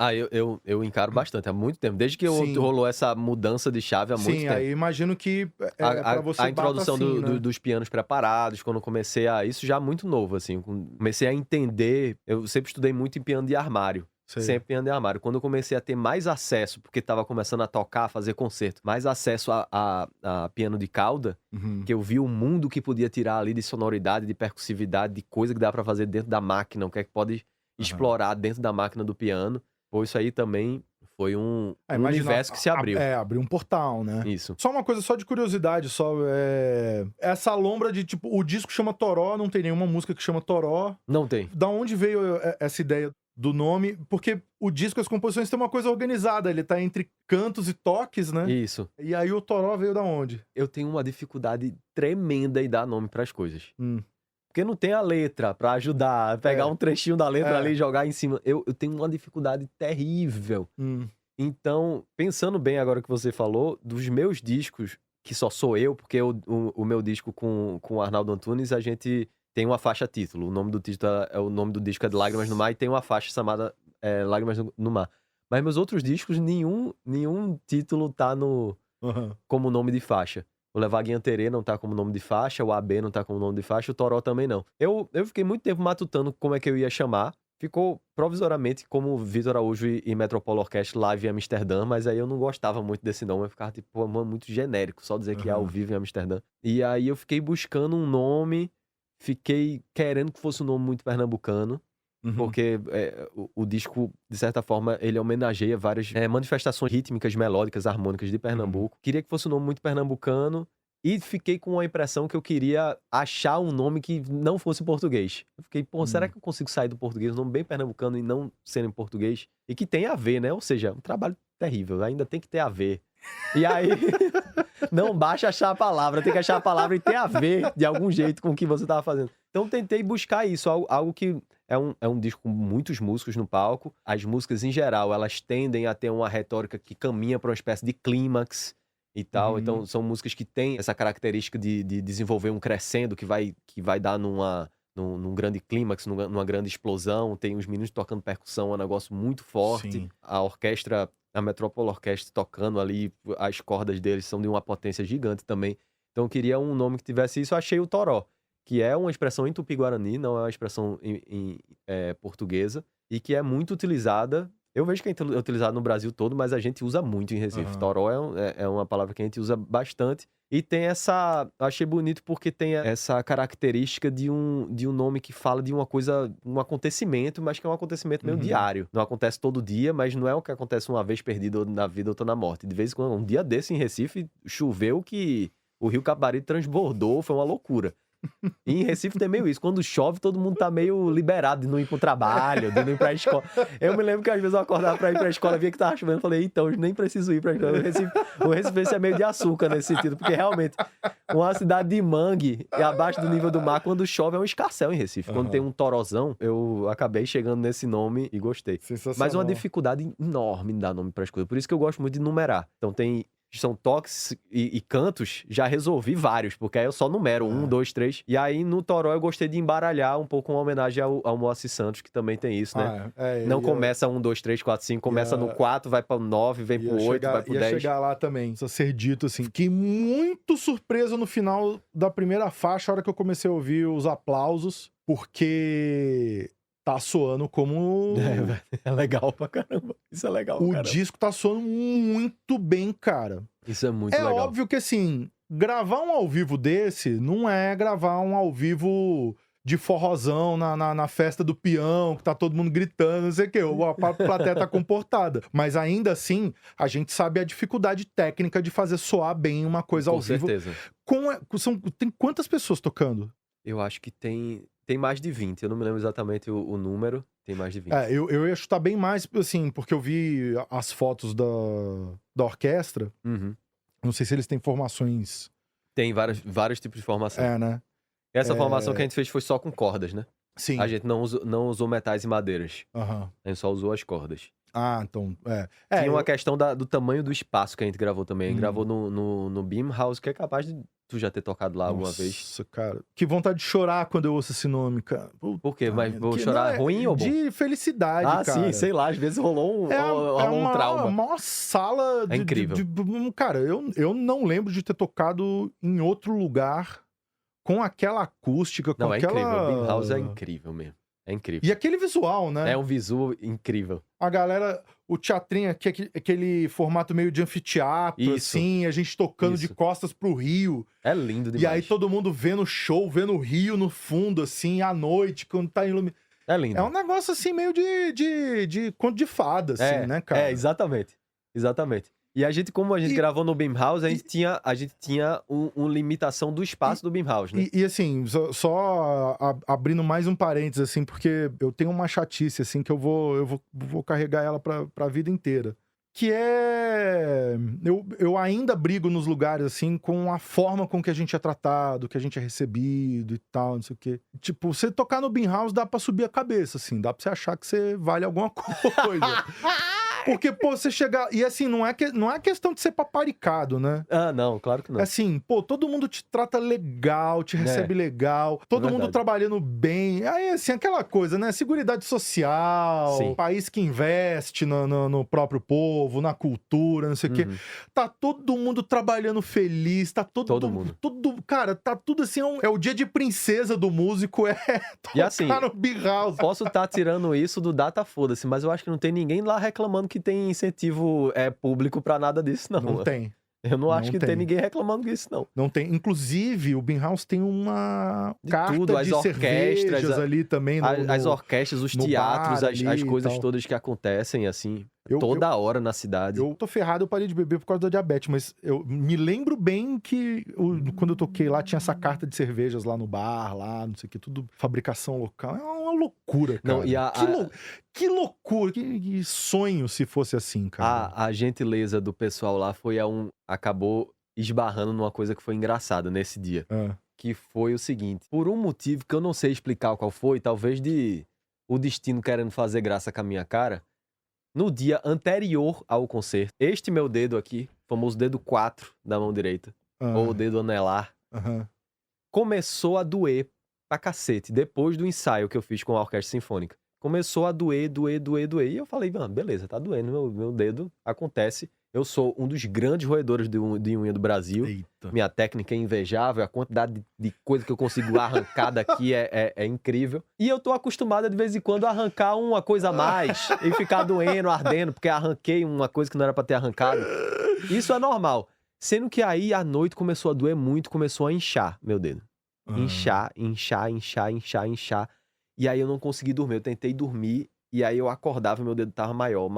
Eu encaro bastante, há muito tempo. Desde que rolou essa mudança de chave há muito tempo. Sim, aí imagino que pra você a introdução assim, né? dos pianos preparados, quando eu comecei isso já muito novo, assim. Comecei a entender, eu sempre estudei muito em piano de armário. Sempre piano de armário. Quando eu comecei a ter mais acesso, porque tava começando a tocar, a fazer concerto, mais acesso a piano de cauda, que eu vi o mundo que podia tirar ali de sonoridade, de percussividade, de coisa que dá pra fazer dentro da máquina, o que é que pode explorar dentro da máquina do piano. Pô, isso aí também foi um universo que se abriu. Abriu um portal, né? Isso. Só uma coisa, só de curiosidade, essa lombra de, tipo, o disco chama Toró, não tem nenhuma música que chama Toró. Não tem. Da onde veio essa ideia do nome, porque o disco, as composições têm uma coisa organizada, ele tá entre cantos e toques, né? Isso. E aí o Toró veio da onde? Eu tenho uma dificuldade tremenda em dar nome pras coisas. Hum. Porque não tem a letra pra ajudar, pegar um trechinho da letra ali e jogar em cima. Eu tenho uma dificuldade terrível. Então, pensando bem agora que você falou, dos meus discos, que só sou eu, porque o meu disco com o Arnaldo Antunes, a gente tem uma faixa título. O nome do título o nome do disco é de Lágrimas no Mar, e tem uma faixa chamada Lágrimas no Mar. Mas meus outros discos, nenhum título tá como nome de faixa. O Levaguinha Terê não tá como nome de faixa, o AB não tá como nome de faixa, o Toró também não. Eu fiquei muito tempo matutando como é que eu ia chamar. Ficou provisoriamente como Vitor Araújo e Metropole Orquestra Live em Amsterdã, mas aí eu não gostava muito desse nome, eu ficava tipo, pô, muito genérico, só dizer que é ao vivo em Amsterdã. E aí eu fiquei buscando um nome, fiquei querendo que fosse um nome muito pernambucano, porque o disco, de certa forma, ele homenageia várias manifestações rítmicas, melódicas, harmônicas de Pernambuco. Queria que fosse um nome muito pernambucano e fiquei com a impressão que eu queria achar um nome que não fosse português. Eu fiquei, pô, será que eu consigo sair do português, um nome bem pernambucano e não ser em português? E que tem a ver, né? Ou seja, um trabalho terrível, ainda tem que ter a ver. E aí, não basta achar a palavra, tem que achar a palavra e ter a ver de algum jeito com o que você estava fazendo. Então tentei buscar isso, algo que é um disco com muitos músicos no palco. As músicas, em geral, elas tendem a ter uma retórica que caminha para uma espécie de clímax e tal. Então são músicas que têm essa característica de desenvolver um crescendo que vai dar num grande clímax, numa grande explosão. Tem os meninos tocando percussão, é um negócio muito forte. Sim. A orquestra, a Metropole Orquestra tocando ali, as cordas deles são de uma potência gigante também. Então eu queria um nome que tivesse isso. Eu achei o Toró, que é uma expressão em tupi-guarani, não é uma expressão portuguesa, e que é muito utilizada. Eu vejo que é utilizado no Brasil todo, mas a gente usa muito em Recife. Toró é uma palavra que a gente usa bastante. E tem essa... Achei bonito porque tem essa característica de um nome que fala de uma coisa, um acontecimento, mas que é um acontecimento meio diário. Não acontece todo dia, mas não é o que acontece uma vez perdido, ou na vida, outra na morte. De vez em quando, um dia desse em Recife, choveu que o Rio Capibaribe transbordou, foi uma loucura. E em Recife tem meio isso. Quando chove, todo mundo tá meio liberado de não ir pro trabalho, de não ir pra escola. Eu me lembro que às vezes eu acordava pra ir pra escola, via que tava chovendo, falei, então, eu nem preciso ir pra escola. O Recife é meio de açúcar nesse sentido, porque realmente, uma cidade de mangue, e abaixo do nível do mar, quando chove é um escarcéu em Recife. Quando tem um torozão, eu acabei chegando nesse nome e gostei. Mas uma dificuldade enorme em dar nome pras coisas. Por isso que eu gosto muito de numerar. Então são toques e cantos, já resolvi vários, porque aí eu só numero 1, 2, 3. E aí no Toró eu gostei de embaralhar um pouco uma homenagem ao Moacir Santos, que também tem isso, né? Não começa 1, 2, 3, 4, 5, começa no 4, vai pro 9, vem pro 8, vai pro 10. Ia chegar lá também, precisa ser dito assim. Fiquei muito surpreso no final da primeira faixa, a hora que eu comecei a ouvir os aplausos, porque tá soando como... É legal pra caramba. Isso é legal pra caramba. O disco tá soando muito bem, cara. Isso é muito legal. É óbvio que, assim, gravar um ao vivo desse não é gravar um ao vivo de forrozão na festa do peão, que tá todo mundo gritando, não sei o quê. A plateia tá comportada. Mas ainda assim, a gente sabe a dificuldade técnica de fazer soar bem uma coisa ao vivo. Com certeza. Tem quantas pessoas tocando? Eu acho que tem mais de 20. Eu não me lembro exatamente o número. Tem mais de 20. Eu ia chutar bem mais, assim, porque eu vi as fotos da orquestra. Não sei se eles têm formações... Tem vários tipos de formação. Né? Essa formação que a gente fez foi só com cordas, né? Sim. A gente não usou metais e madeiras. A gente só usou as cordas. Então... Tinha uma questão do tamanho do espaço que a gente gravou também. A gente gravou no Beam House, que é capaz de tu já ter tocado lá alguma vez. Nossa, cara. Que vontade de chorar quando eu ouço esse nome, cara. Por quê? Mas vou chorar ruim ou bom? De felicidade, cara. Sim, sei lá. Às vezes rolou um trauma. É uma sala... É incrível. Cara, eu não lembro de ter tocado em outro lugar com aquela acústica, com aquela... Não, é incrível. O Beam House é incrível mesmo. É incrível. E aquele visual, né? É um visual incrível. A galera, o teatrinho aqui, aquele formato meio de anfiteatro, assim, a gente tocando de costas pro rio. É lindo demais. E aí todo mundo vendo o show, vendo o rio no fundo, assim, à noite, quando tá iluminado. É lindo. É um negócio, assim, meio de conto de fada, assim, né, cara? Exatamente. Exatamente. E a gente, como a gente gravou no Beam House, a gente tinha uma limitação do espaço do Beam House, né? E assim, só abrindo mais um parênteses, assim, porque eu tenho uma chatice, assim, que eu vou carregar ela pra vida inteira. Que é... Eu ainda brigo nos lugares, assim, com a forma com que a gente é tratado, que a gente é recebido e tal, não sei o quê. Tipo, você tocar no Beam House dá pra subir a cabeça, assim, dá pra você achar que você vale alguma coisa. Porque, pô, você chegar... E assim, não é questão de ser paparicado, né? Ah, não, claro que não. Assim, pô, todo mundo te trata legal, te recebe legal, todo mundo trabalhando bem. Aí, assim, aquela coisa, né? Seguridade social, Sim. país que investe no próprio povo, na cultura, não sei o quê. Tá todo mundo trabalhando feliz, tá todo mundo. Cara, tá tudo assim, é o dia de princesa do músico, tocar E assim, no Beam House. Posso estar tirando isso do Data Foda-se, mas eu acho que não tem ninguém lá reclamando que tem incentivo público pra nada disso, não. Não tem. Eu não acho que tem ninguém reclamando disso, não. Não tem. Inclusive, o Beam House tem uma carta tudo, as de orquestras cervejas ali também. As orquestras, os teatros, as coisas tal. todas que acontecem, assim, toda hora na cidade. Eu tô ferrado, eu parei de beber por causa da diabetes, mas eu me lembro bem que quando eu toquei lá, tinha essa carta de cervejas lá no bar, lá, não sei o que, tudo fabricação local. É uma loucura, cara. Não, que loucura, que sonho se fosse assim, cara. A gentileza do pessoal lá acabou esbarrando numa coisa que foi engraçada nesse dia. Que foi o seguinte, por um motivo que eu não sei explicar qual foi, talvez o destino querendo fazer graça com a minha cara, no dia anterior ao concerto, este meu dedo aqui, famoso dedo 4 da mão direita, ou o dedo anelar, começou a doer pra cacete, depois do ensaio que eu fiz com a Orquestra Sinfônica. Começou a doer. E eu falei, beleza, tá doendo, meu dedo, acontece. Eu sou um dos grandes roedores de unha do Brasil. Eita. Minha técnica é invejável, a quantidade de coisa que eu consigo arrancar daqui é incrível. E eu tô acostumado, de vez em quando, a arrancar uma coisa a mais e ficar doendo, ardendo, porque arranquei uma coisa que não era pra ter arrancado. Isso é normal. Sendo que aí, à noite, começou a doer muito, começou a inchar meu dedo. Inchar. E aí eu não consegui dormir. Eu tentei dormir e aí eu acordava e meu dedo tava maior.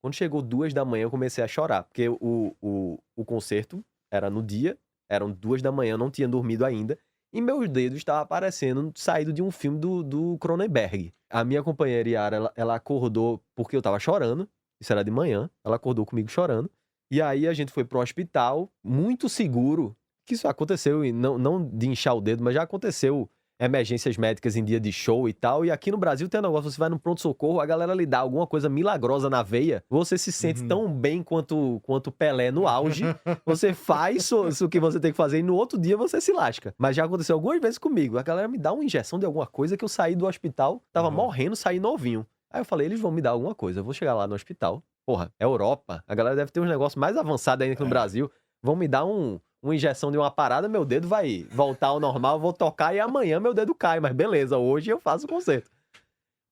Quando chegou 2 da manhã, eu comecei a chorar. Porque o concerto era no dia, eram 2 da manhã, eu não tinha dormido ainda. E meus dedos estavam aparecendo saído de um filme do Cronenberg. A minha companheira Yara, ela acordou porque eu tava chorando. Isso era de manhã. Ela acordou comigo chorando. E aí a gente foi pro hospital, muito seguro, que isso aconteceu, e não de inchar o dedo, mas já aconteceu emergências médicas em dia de show e tal. E aqui no Brasil tem um negócio, você vai no pronto-socorro, a galera lhe dá alguma coisa milagrosa na veia, você se sente tão bem quanto Pelé no auge, você faz o que você tem que fazer e no outro dia você se lasca. Mas já aconteceu algumas vezes comigo, a galera me dá uma injeção de alguma coisa que eu saí do hospital, tava morrendo, saí novinho. Aí eu falei, eles vão me dar alguma coisa, eu vou chegar lá no hospital. Porra, Europa, a galera deve ter uns negócios mais avançados ainda que no Brasil, vão me dar uma injeção de uma parada, meu dedo vai voltar ao normal, eu vou tocar e amanhã meu dedo cai, mas beleza, hoje eu faço o concerto.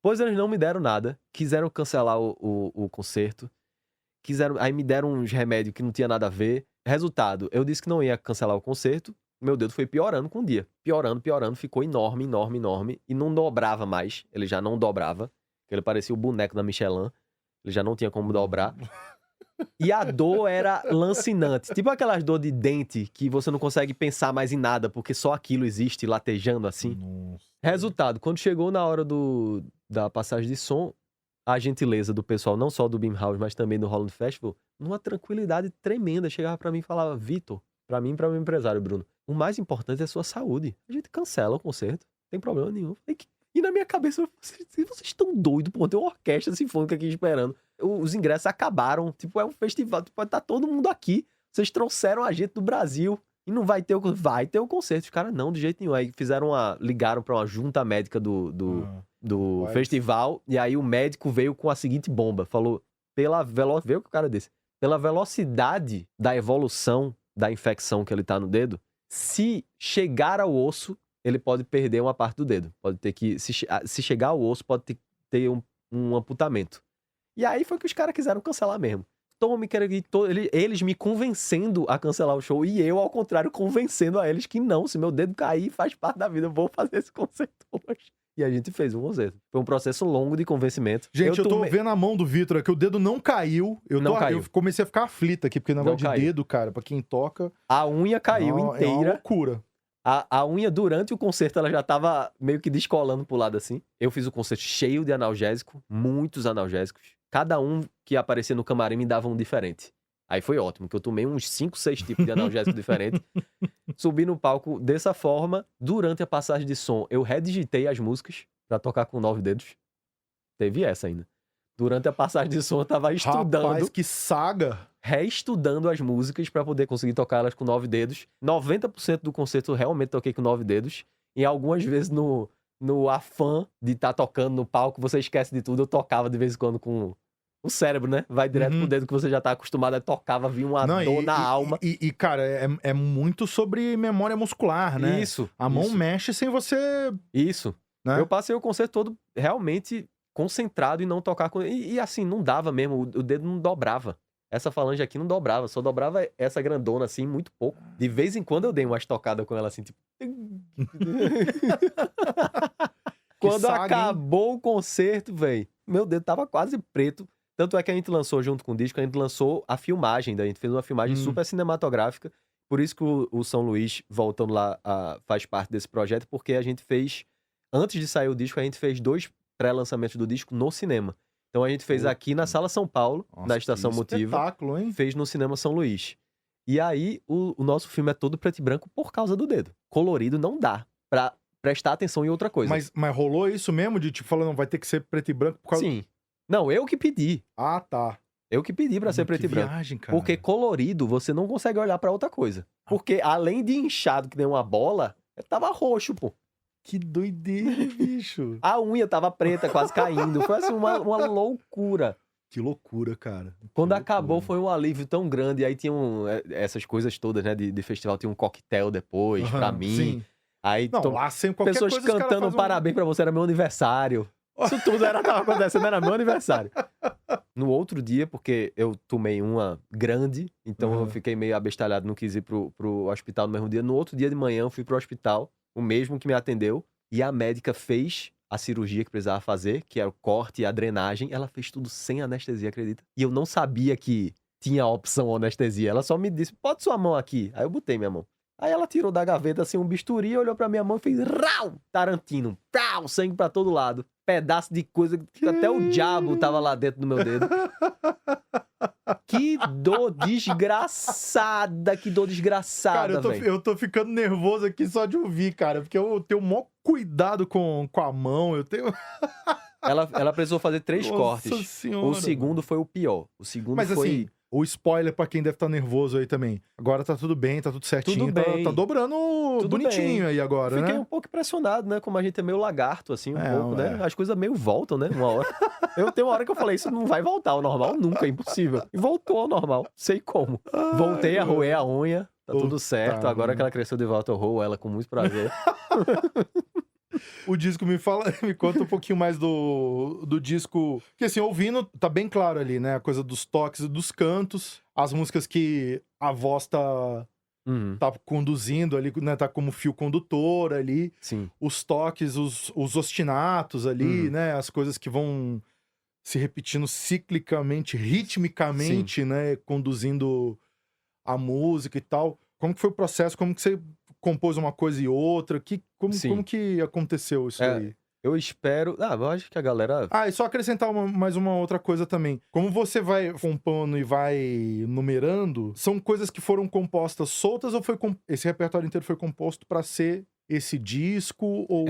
Pois eles não me deram nada, quiseram cancelar o concerto, aí me deram uns remédios que não tinha nada a ver. Resultado, eu disse que não ia cancelar o concerto, meu dedo foi piorando com o dia. Piorando, ficou enorme, e não dobrava mais, ele já não dobrava, ele parecia o boneco da Michelin, ele já não tinha como dobrar. E a dor era lancinante. Tipo aquelas dor de dente que você não consegue pensar mais em nada, porque só aquilo existe latejando assim. Nossa. Resultado, quando chegou na hora da passagem de som, a gentileza do pessoal, não só do Beam House, mas também do Holland Festival, numa tranquilidade tremenda, chegava pra mim e falava, Vitor, pra mim e pra meu empresário, Bruno, o mais importante é a sua saúde. A gente cancela o concerto, não tem problema nenhum. E na minha cabeça, vocês estão doidos, pô, tem uma orquestra sinfônica aqui esperando. Os ingressos acabaram, tipo, é um festival, tipo, tá todo mundo aqui. Vocês trouxeram a gente do Brasil e não vai ter o concerto. Os caras, não, de jeito nenhum. Aí ligaram pra uma junta médica do festival, e aí o médico veio com a seguinte bomba, falou, veio com o cara desse, pela velocidade da evolução da infecção que ele tá no dedo, se chegar ao osso, ele pode perder uma parte do dedo. Pode ter que, se chegar ao osso, pode ter um amputamento. E aí foi que os caras quiseram cancelar mesmo. Eles me convencendo a cancelar o show e eu, ao contrário, convencendo a eles que não, se meu dedo cair, faz parte da vida, eu vou fazer esse concerto hoje. E a gente fez um concerto. Foi um processo longo de convencimento. Gente, eu tô vendo a mão do Vitor aqui, o dedo não caiu. Não caiu. Eu comecei a ficar aflita aqui, porque o negócio Não de caiu. dedo, cara, pra quem toca... A unha caiu É uma inteira. loucura. A unha, durante o concerto, ela já tava meio que descolando pro lado assim. Eu fiz o concerto cheio de analgésico, muitos analgésicos. Cada um que aparecia no camarim me dava um diferente. Aí foi ótimo, que eu tomei uns 5, 6 tipos de analgésico diferentes. Subi no palco dessa forma. Durante a passagem de som, eu redigitei as músicas pra tocar com 9 dedos. Teve essa ainda. Durante a passagem de som, eu tava estudando. Rapaz, que saga! Reestudando as músicas pra poder conseguir tocar elas com 9 dedos. 90% do concerto eu realmente toquei com 9 dedos. E algumas vezes no afã de estar tocando no palco, você esquece de tudo. Eu tocava de vez em quando com o cérebro, né? Vai direto pro dedo que você já tá acostumado. Aí tocava, vinha uma dor na alma. Cara, é muito sobre memória muscular, né? Isso. A mão isso. mexe sem você... Isso. Né? Eu passei o concerto todo realmente concentrado em não tocar com... E assim, não dava mesmo. O dedo não dobrava. Essa falange aqui não dobrava. Só dobrava essa grandona, assim, muito pouco. De vez em quando eu dei umas tocadas com ela, assim, tipo... Quando saga, acabou o concerto, velho, meu dedo tava quase preto. Tanto é que a gente lançou junto com o disco, a gente lançou a filmagem, a gente fez uma filmagem super cinematográfica. Por isso que o São Luís, voltando lá, faz parte desse projeto, porque a gente fez, antes de sair o disco, a gente fez 2 pré-lançamentos do disco no cinema. Então a gente fez aqui na Sala São Paulo, da Estação Motiva. Espetáculo, hein? Fez no Cinema São Luís. E aí, o nosso filme é todo preto e branco por causa do dedo. Colorido não dá pra prestar atenção em outra coisa. Mas rolou isso mesmo? De tipo, falando, vai ter que ser preto e branco por causa... Sim. Não, eu que pedi. Ah, tá. Eu que pedi pra ser preto e branco. Viagem, cara. Porque colorido, você não consegue olhar pra outra coisa. Porque além de inchado que nem uma bola, tava roxo, pô. Que doideira, bicho. A unha tava preta, quase caindo. Foi assim, uma loucura. Que loucura, cara. Quando acabou, foi um alívio tão grande. E aí tinham essas coisas todas, né, de festival. Tinha um coquetel depois, pra mim. Sim. Aí Não, lá sempre qualquer pessoas coisa, os caras cantando fazem parabéns pra você, era meu aniversário. Isso tudo tava acontecendo, era meu aniversário. No outro dia, porque eu tomei uma grande, então eu fiquei meio abestalhado, não quis ir pro hospital no mesmo dia. No outro dia de manhã, eu fui pro hospital, o mesmo que me atendeu, e a médica fez a cirurgia que precisava fazer, que era o corte e a drenagem. Ela fez tudo sem anestesia, acredita? E eu não sabia que tinha a opção anestesia. Ela só me disse, bota sua mão aqui. Aí eu botei minha mão. Aí ela tirou da gaveta assim um bisturi, olhou pra minha mão e fez rau! Tarantino, rau! Sangue pra todo lado. Pedaço de coisa que até o diabo tava lá dentro do meu dedo. Que dor desgraçada, Cara, velho. eu tô ficando nervoso aqui só de ouvir, cara, porque eu tenho o maior cuidado com a mão, eu tenho... Ela precisou fazer 3 Nossa cortes. Senhora. O segundo foi o pior. O segundo Mas foi... assim, o spoiler pra quem deve estar nervoso aí também. Agora tá tudo bem, tá tudo certinho. Tudo bem. Tá dobrando Tudo bonitinho bem. aí agora, Fiquei né? um pouco impressionado, né? Como a gente é meio lagarto, assim, um pouco, né? é. As coisas meio voltam, né? Uma hora. Eu tenho uma hora que eu falei, isso não vai voltar ao normal nunca, é impossível. E voltou ao normal, sei como. Voltei a roer a unha, tá tudo certo. Agora que ela cresceu de volta, eu roo ela com muito prazer. O disco me conta um pouquinho mais do disco. Porque assim, ouvindo, tá bem claro ali, né? A coisa dos toques e dos cantos. As músicas que a voz tá conduzindo ali, né? Tá como fio condutor ali. Sim. Os toques, os ostinatos ali, né? As coisas que vão se repetindo ciclicamente, ritmicamente, né? Conduzindo a música e tal. Como que foi o processo? Como que você compôs uma coisa e outra? Como que aconteceu isso aí? Eu espero... eu acho que a galera... E só acrescentar mais uma outra coisa também. Como você vai compondo e vai numerando, são coisas que foram compostas soltas ou esse repertório inteiro foi composto pra ser esse disco? Ou...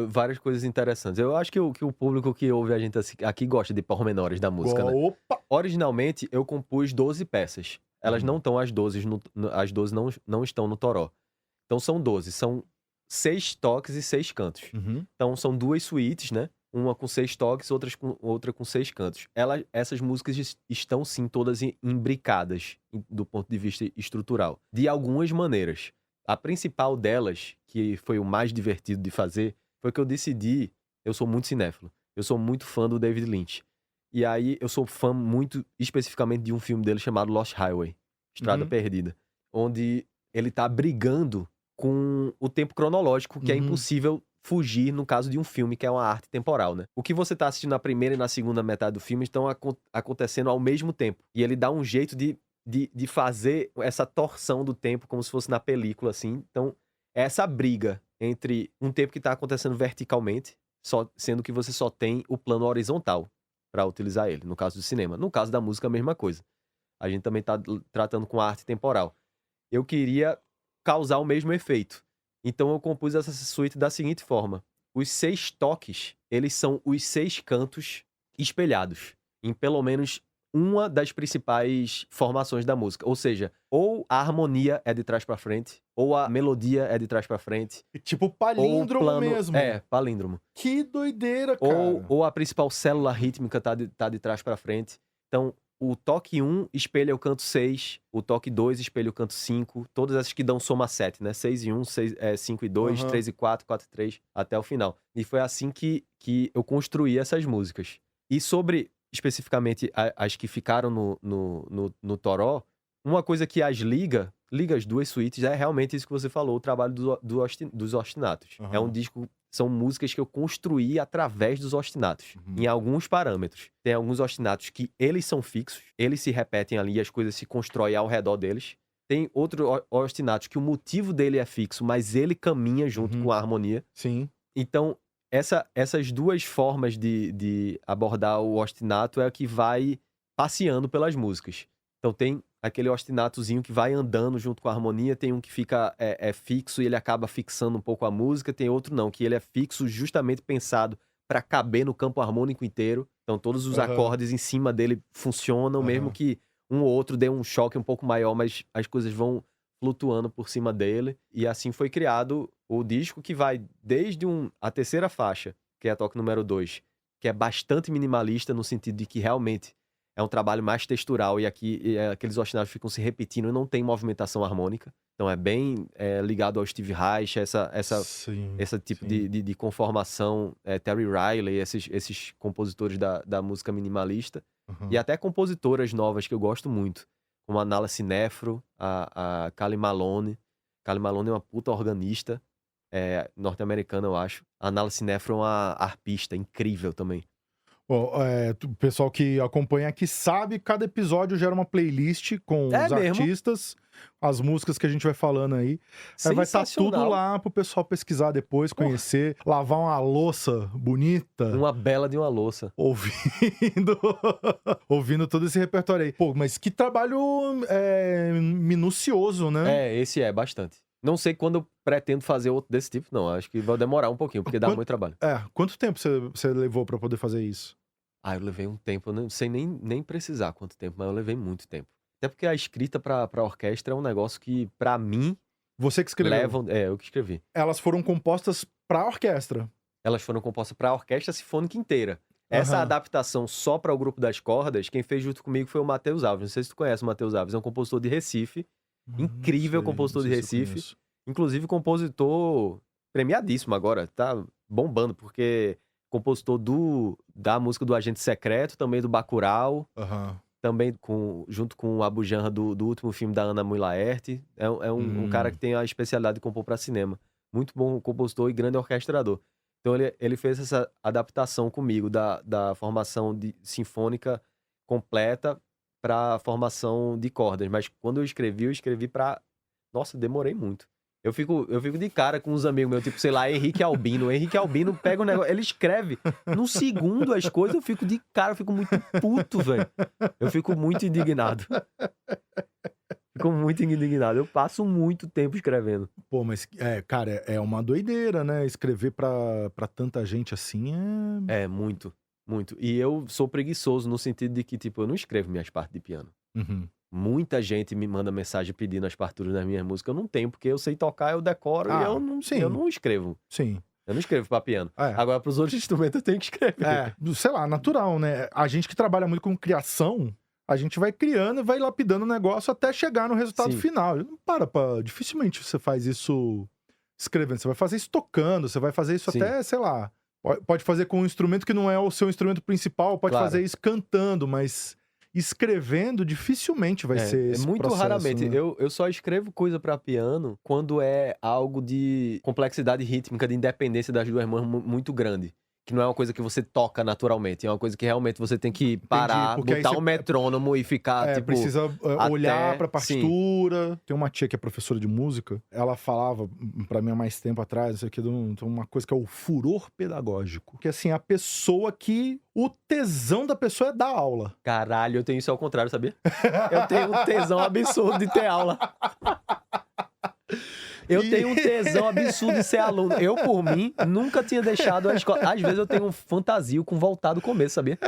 Várias coisas interessantes. Eu acho que o público que ouve a gente aqui gosta de pormenores da música, né? Opa! Originalmente, eu compus 12 peças. Elas não estão as 12, as 12 não estão no Toró. Então são 12, são 6 toques e 6 cantos. Então são 2 suítes, né? Uma com 6 toques, outra com 6 cantos. Essas músicas estão sim todas imbricadas do ponto de vista estrutural. De algumas maneiras. A principal delas, que foi o mais divertido de fazer, foi que eu decidi... Eu sou muito cinéfilo. Eu sou muito fã do David Lynch. E aí eu sou fã muito especificamente de um filme dele chamado Lost Highway. Estrada Perdida. Onde ele tá brigando com o tempo cronológico, que é impossível fugir no caso de um filme, que é uma arte temporal, né? O que você tá assistindo na primeira e na segunda metade do filme estão acontecendo ao mesmo tempo. E ele dá um jeito de fazer essa torção do tempo como se fosse na película, assim. Então, é essa briga entre um tempo que tá acontecendo verticalmente, sendo que você só tem o plano horizontal para utilizar ele, no caso do cinema. No caso da música, a mesma coisa. A gente também tá tratando com a arte temporal. Eu queria causar o mesmo efeito. Então eu compus essa suíte da seguinte forma. Os 6 toques, eles são os 6 cantos espelhados em pelo menos uma das principais formações da música. Ou seja, ou a harmonia é de trás pra frente, ou a melodia é de trás pra frente. Tipo Ou o palíndromo plano... mesmo. É, palíndromo. Que doideira, cara. Ou a principal célula rítmica tá de trás pra frente. Então, o toque 1 espelha o canto 6, o toque 2 espelha o canto 5, todas essas que dão soma 7, né? 6 e 1, 5 e 2, Aham. 3 e 4, 4 e 3, até o final. E foi assim que eu construí essas músicas. E sobre, especificamente, as que ficaram no Toró, uma coisa que as liga as duas suítes, é realmente isso que você falou, o trabalho dos Ostinatos. É um Aham. disco... São músicas que eu construí através dos ostinatos, em alguns parâmetros. Tem alguns ostinatos que eles são fixos, eles se repetem ali, as coisas se constroem ao redor deles. Tem outro ostinato que o motivo dele é fixo, mas ele caminha junto com a harmonia. Sim. Então, essas duas formas de abordar o ostinato é o que vai passeando pelas músicas. Então tem aquele ostinatozinho que vai andando junto com a harmonia, tem um que fica fixo e ele acaba fixando um pouco a música, tem outro não, que ele é fixo justamente pensado para caber no campo harmônico inteiro. Então todos os acordes em cima dele funcionam, mesmo que um ou outro dê um choque um pouco maior, mas as coisas vão flutuando por cima dele. E assim foi criado o disco, que vai desde a terceira faixa, que é a toque número 2, que é bastante minimalista no sentido de que realmente é um trabalho mais textural e aqueles ostinatos ficam se repetindo e não tem movimentação harmônica. Então é bem ligado ao Steve Reich, esse tipo de conformação, Terry Riley, esses compositores da música minimalista. E até compositoras novas que eu gosto muito, como a Nala Cinefro, a Kali Malone. Kali Malone é uma puta organista, norte-americana, eu acho. A Nala Cinefro é uma arpista incrível também. Bom, o pessoal que acompanha aqui sabe, cada episódio gera uma playlist com os artistas, as músicas que a gente vai falando aí. Aí vai estar tudo lá pro pessoal pesquisar depois, conhecer, lavar uma louça bonita. Uma bela de uma louça. Ouvindo todo esse repertório aí. Pô, mas que trabalho minucioso, né? Esse é bastante. Não sei quando eu pretendo fazer outro desse tipo, não. Acho que vai demorar um pouquinho, porque dá muito trabalho. Quanto tempo você levou pra poder fazer isso? Eu levei um tempo. Eu não sei nem precisar quanto tempo, mas eu levei muito tempo. Até porque a escrita pra orquestra é um negócio que, pra mim... Você que escreveu? Eu que escrevi. Elas foram compostas pra orquestra? Elas foram compostas pra orquestra sinfônica inteira. Essa adaptação só para o grupo das cordas, quem fez junto comigo foi o Matheus Alves. Não sei se tu conhece o Matheus Alves, é um compositor de Recife. Incrível compositor de Recife. Inclusive compositor premiadíssimo agora. Tá bombando, porque compositor da música do Agente Secreto, também do Bacurau. Também junto com o Abu Janra do último filme da Ana Mui Laerte. É um cara que tem a especialidade de compor para cinema. Muito bom compositor e grande orquestrador. Então ele fez essa adaptação comigo da formação sinfônica completa para formação de cordas. Mas quando eu escrevi para... Nossa, demorei muito. Eu fico de cara com uns amigos meus, tipo, sei lá, Henrique Albino. O Henrique Albino pega um negócio, ele escreve num segundo as coisas, eu fico de cara, eu fico muito puto, velho. Eu fico muito indignado. Eu passo muito tempo escrevendo. Pô, mas, cara, é uma doideira, né? Escrever pra tanta gente assim é... muito. E eu sou preguiçoso no sentido de que, tipo, eu não escrevo minhas partes de piano. Muita gente me manda mensagem pedindo as partituras das minhas músicas. Eu não tenho, porque eu sei tocar, eu decoro e eu não escrevo. Sim. Eu não escrevo pra piano. Agora, pros outros instrumentos, eu tenho que escrever. Sei lá, natural, né? A gente que trabalha muito com criação, a gente vai criando e vai lapidando o negócio até chegar no resultado final. Não dificilmente você faz isso escrevendo. Você vai fazer isso tocando, você vai fazer isso até, sei lá... Pode fazer com um instrumento que não é o seu instrumento principal, pode fazer isso cantando, mas escrevendo dificilmente vai ser esse muito processo, raramente. né? Eu só escrevo coisa pra piano quando é algo de complexidade rítmica, de independência das duas mãos muito grande. Que não é uma coisa que você toca naturalmente, é uma coisa que realmente você tem que parar, porque aí botar você- um metrônomo e ficar, tipo... precisa olhar até- pra partitura. Tem uma tia que é professora de música, ela falava pra mim há mais tempo atrás, isso aqui, de uma coisa que é o furor pedagógico. Que assim, a pessoa que... O tesão da pessoa é dar aula. Caralho, eu tenho isso ao contrário, sabia? Eu tenho um tesão absurdo de ter aula. Eu tenho um tesão absurdo de ser aluno. Eu, por mim, nunca tinha deixado a escola. Às vezes eu tenho um fantasio com voltar do começo, sabia?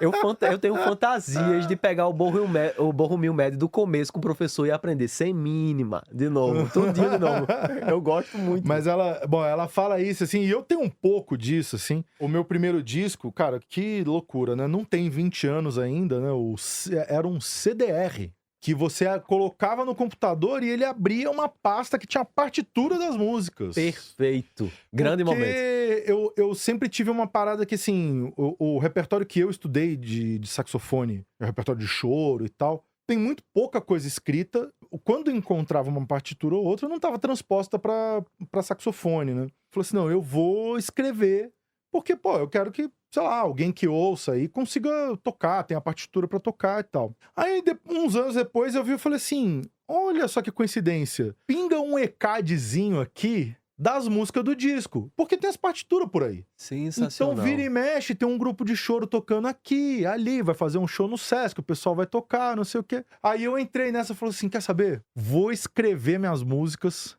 Eu tenho fantasias de pegar o borromil médio do começo com o professor e aprender sem mínima, de novo, tudinho de novo. Eu gosto muito. Mas ela fala isso, assim, e eu tenho um pouco disso, assim. O meu primeiro disco, cara, que loucura, né? Não tem 20 anos ainda, né? Era um CDR. Que você colocava no computador e ele abria uma pasta que tinha a partitura das músicas. Perfeito. Grande momento. Porque eu sempre tive uma parada que, assim, o repertório que eu estudei de saxofone, o repertório de choro e tal, tem muito pouca coisa escrita. Quando eu encontrava uma partitura ou outra, não estava transposta pra saxofone, né? Falei assim, não, eu vou escrever, porque, pô, eu quero que, sei lá, alguém que ouça aí consiga tocar, tem a partitura pra tocar e tal. Aí, uns anos depois, eu vi e falei assim, olha só que coincidência, pinga um ECADzinho aqui das músicas do disco, porque tem as partituras por aí. Sensacional. Então vira e mexe, tem um grupo de choro tocando aqui, ali, vai fazer um show no Sesc, o pessoal vai tocar, não sei o quê. Aí eu entrei nessa e falei assim, quer saber? Vou escrever minhas músicas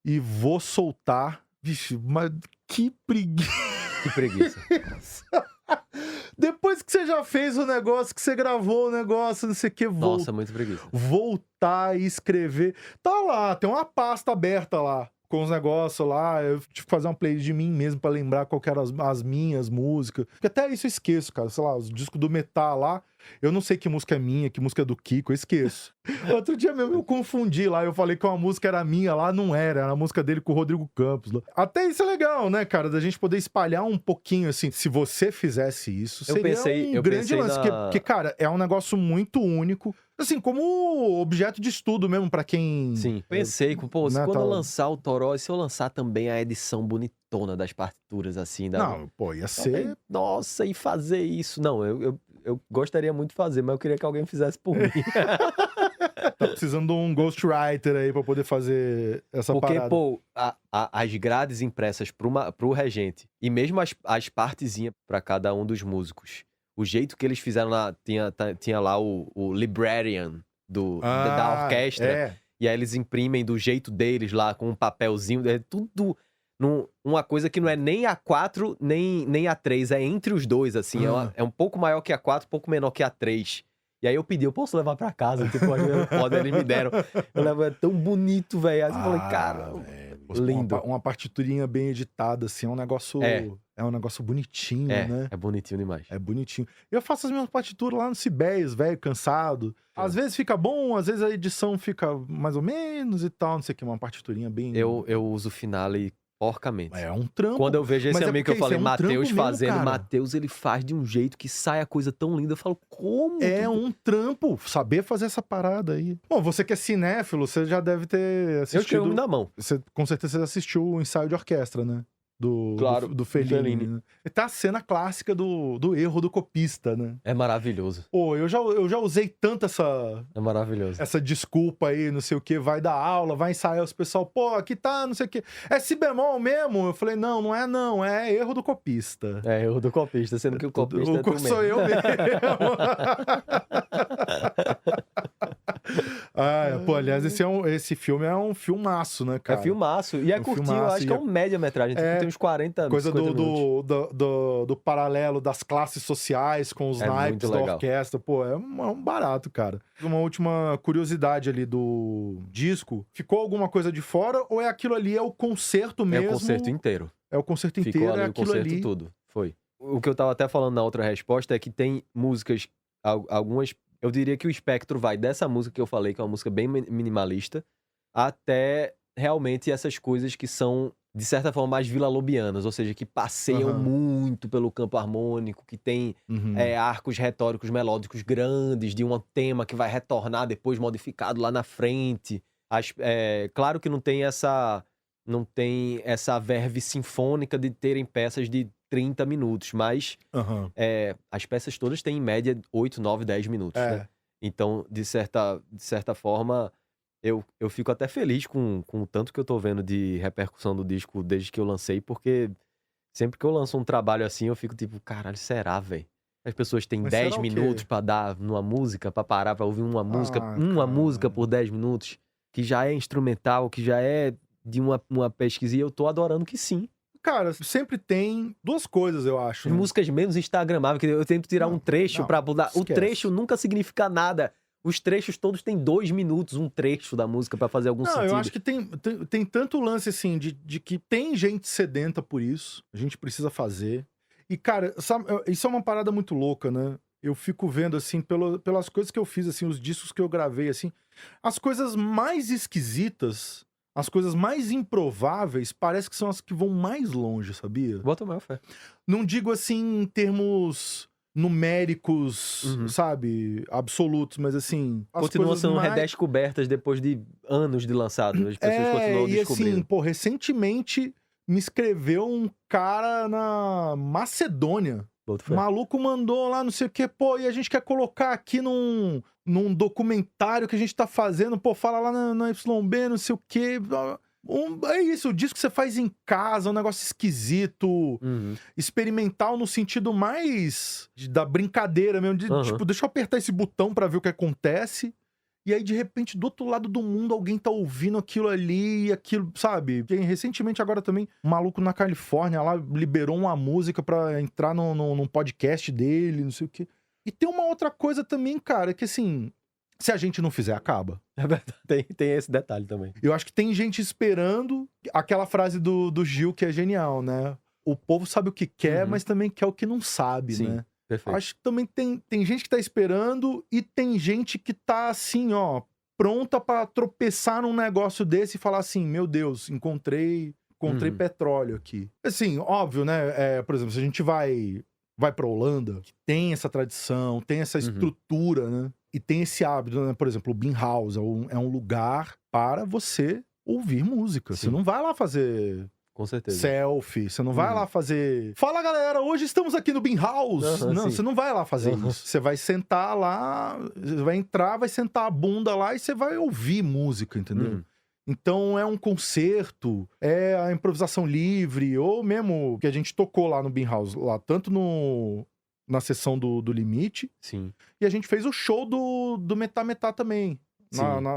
e vou soltar. Vixe, mas que preguiça. Que preguiça. Depois que você já fez o negócio, que você gravou o negócio, não sei o que, Nossa, muito preguiça. voltar e escrever. Tá lá, tem uma pasta aberta lá, com os negócios lá. Eu tive que fazer uma playlist de mim mesmo pra lembrar qual que eram as minhas músicas. Porque até isso eu esqueço, cara. Sei lá, os discos do Metal lá, eu não sei que música é minha, que música é do Kiko, eu esqueço. Outro dia mesmo eu confundi lá, eu falei que uma música era minha lá, não era a música dele com o Rodrigo Campos. Lá. Até isso é legal, né, cara, da gente poder espalhar um pouquinho, assim, se você fizesse isso, seria um grande lance, porque, cara, é um negócio muito único, assim, como objeto de estudo mesmo, pra quem... Sim, pensei, pô, né, quando tá... eu lançar o Toró, e se eu lançar também a edição bonitona das partituras, assim, Não, pô, ia ser... Nossa, e fazer isso? Não, eu gostaria muito de fazer, mas eu queria que alguém fizesse por mim. Tá precisando de um ghostwriter aí pra poder fazer essa parada. Porque, pô, as grades impressas pro regente, e mesmo as partezinhas pra cada um dos músicos, o jeito que eles fizeram lá, tinha lá o librarian da orquestra, e aí eles imprimem do jeito deles lá, com um papelzinho, é tudo... uma coisa que não é nem A4, nem A3, é entre os dois, assim. É um pouco maior que A4, um pouco menor que A3. E aí eu pedi, eu posso levar pra casa? Tipo, eles me deram. Eu levo, é tão bonito, velho. Aí eu falei, cara, lindo. Uma partiturinha bem editada, assim, é um negócio... É um negócio bonitinho, né? É bonitinho demais. É bonitinho. Eu faço as minhas partituras lá no Cibés, velho, cansado. Às vezes fica bom, às vezes a edição fica mais ou menos e tal, não sei o que, uma partiturinha bem... Eu uso Finale porcamente. É um trampo. Quando eu vejo esse amigo que eu falei, Matheus fazendo, mesmo, Matheus, ele faz de um jeito que sai a coisa tão linda. Eu falo, como? É um trampo, saber fazer essa parada aí. Bom, você que é cinéfilo, você já deve ter assistido... Eu tenho um na mão. Você, com certeza você assistiu o ensaio de orquestra, né? Claro, do Fellini. Né? Tá a cena clássica do erro do copista, né? É maravilhoso. Pô, eu já usei tanto É maravilhoso. essa desculpa aí, não sei o que, vai dar aula, vai ensaiar os pessoal, pô, aqui tá, não sei o que. É si bemol mesmo? Eu falei, não, é erro do copista. É erro do copista, sendo que o copista é tu mesmo. Sou eu mesmo. Pô, aliás, esse filme é um filmaço, né, cara? É filmaço. E é curtinho, eu acho que é um média-metragem. Tem uns 40 coisa minutos. do paralelo das classes sociais com os naipes da orquestra. Pô, é um barato, cara. Uma última curiosidade ali do disco. Ficou alguma coisa de fora ou é aquilo ali, é o concerto mesmo? É o concerto inteiro. É o concerto inteiro, Ficou ali é o aquilo concerto ali. tudo. Foi. O que eu tava até falando na outra resposta é que tem músicas, algumas... Eu diria que o espectro vai dessa música que eu falei, que é uma música bem minimalista, até realmente essas coisas que são de certa forma, mais vila-lobianas, ou seja, que passeiam muito pelo campo harmônico, que tem arcos retóricos melódicos grandes, de um tema que vai retornar depois modificado lá na frente. Claro que não tem essa verve sinfônica de terem peças de 30 minutos, mas as peças todas têm, em média, 8, 9, 10 minutos, né? Então, de certa forma, eu fico até feliz com o tanto que eu tô vendo de repercussão do disco desde que eu lancei, porque sempre que eu lanço um trabalho assim, eu fico tipo, caralho, será, velho? As pessoas têm Mas 10 será o quê? minutos pra dar numa música, pra parar pra ouvir uma música, cara. música por 10 minutos, que já é instrumental, que já é de uma pesquisa, e eu tô adorando que sim. Cara, sempre tem duas coisas, eu acho. As músicas menos instagramáveis, que eu tento tirar um trecho pra mudar. O esquece. trecho nunca significa nada. Os trechos todos têm 2 minutos, um trecho da música pra fazer algum sentido. Eu acho que tem tanto lance, assim, de que tem gente sedenta por isso, a gente precisa fazer. E, cara, sabe, isso é uma parada muito louca, né? Eu fico vendo, assim, pelas coisas que eu fiz, assim, os discos que eu gravei, assim, as coisas mais esquisitas, as coisas mais improváveis, parece que são as que vão mais longe, sabia? Bota o maior fé. Não digo, assim, em termos numéricos, sabe, absolutos, mas assim... Continuam sendo redescobertas depois de anos de lançado. As pessoas continuam descobrindo. E assim, pô, recentemente me escreveu um cara na Macedônia. O maluco mandou lá, não sei o que, pô, e a gente quer colocar aqui num documentário que a gente tá fazendo, pô, fala lá na YB, não sei o que... É isso, o disco que você faz em casa, um negócio esquisito, experimental no sentido mais da brincadeira mesmo, tipo, deixa eu apertar esse botão pra ver o que acontece, e aí de repente do outro lado do mundo alguém tá ouvindo aquilo ali, aquilo, sabe? Recentemente agora também, um maluco na Califórnia lá liberou uma música pra entrar num podcast dele, não sei o quê. E tem uma outra coisa também, cara, que assim... Se a gente não fizer, acaba. É verdade, tem esse detalhe também. Eu acho que tem gente esperando aquela frase do Gil que é genial, né? O povo sabe o que quer, mas também quer o que não sabe, Sim, né? Perfeito. Acho que também tem gente que tá esperando e tem gente que tá assim, ó, pronta pra tropeçar num negócio desse e falar assim, meu Deus, encontrei petróleo aqui. Assim, óbvio, né? Por exemplo, se a gente vai pra Holanda, que tem essa tradição, tem essa estrutura, né? E tem esse hábito, né? Por exemplo, o Bean House é um lugar para você ouvir música. Sim. Você não vai lá fazer... Com certeza. Selfie, você não vai lá fazer... Fala, galera, hoje estamos aqui no Bean House. Não, sim. você não vai lá fazer isso. Você vai sentar lá, você vai entrar, vai sentar a bunda lá e você vai ouvir música, entendeu? Então é um concerto, é a improvisação livre, ou mesmo que a gente tocou lá no Bean House, lá, tanto na sessão do Limite. Sim. E a gente fez o show do Metá Metá também,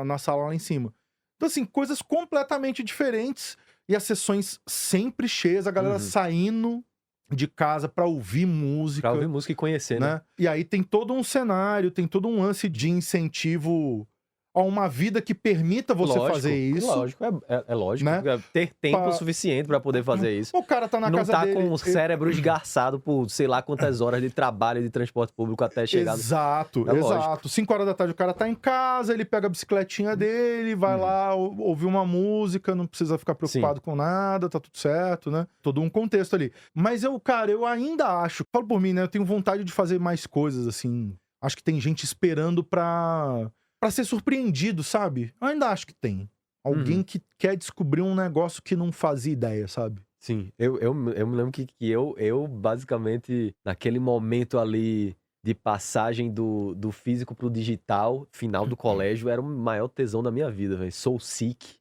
na sala lá em cima. Então, assim, coisas completamente diferentes. E as sessões sempre cheias, a galera saindo de casa pra ouvir música. Pra ouvir música e conhecer, né? E aí tem todo um cenário, tem todo um lance de incentivo a uma vida que permita você fazer isso. Lógico, é lógico. Né? Ter tempo suficiente pra poder fazer isso. O cara tá na casa dele... Não tá com o cérebro esgarçado por sei lá quantas horas de trabalho de transporte público até chegar... Exato. Lógico. 5 horas da tarde o cara tá em casa, ele pega a bicicletinha dele, vai lá ouvir uma música, não precisa ficar preocupado com nada, tá tudo certo, né? Todo um contexto ali. Mas eu ainda acho, falo por mim, né? Eu tenho vontade de fazer mais coisas, assim. Acho que tem gente esperando pra ser surpreendido, sabe? Eu ainda acho que tem. Alguém que quer descobrir um negócio que não fazia ideia, sabe? Sim, eu me lembro que eu basicamente, naquele momento ali de passagem do físico pro digital, final do colégio, era o maior tesão da minha vida, velho. Soul Sick.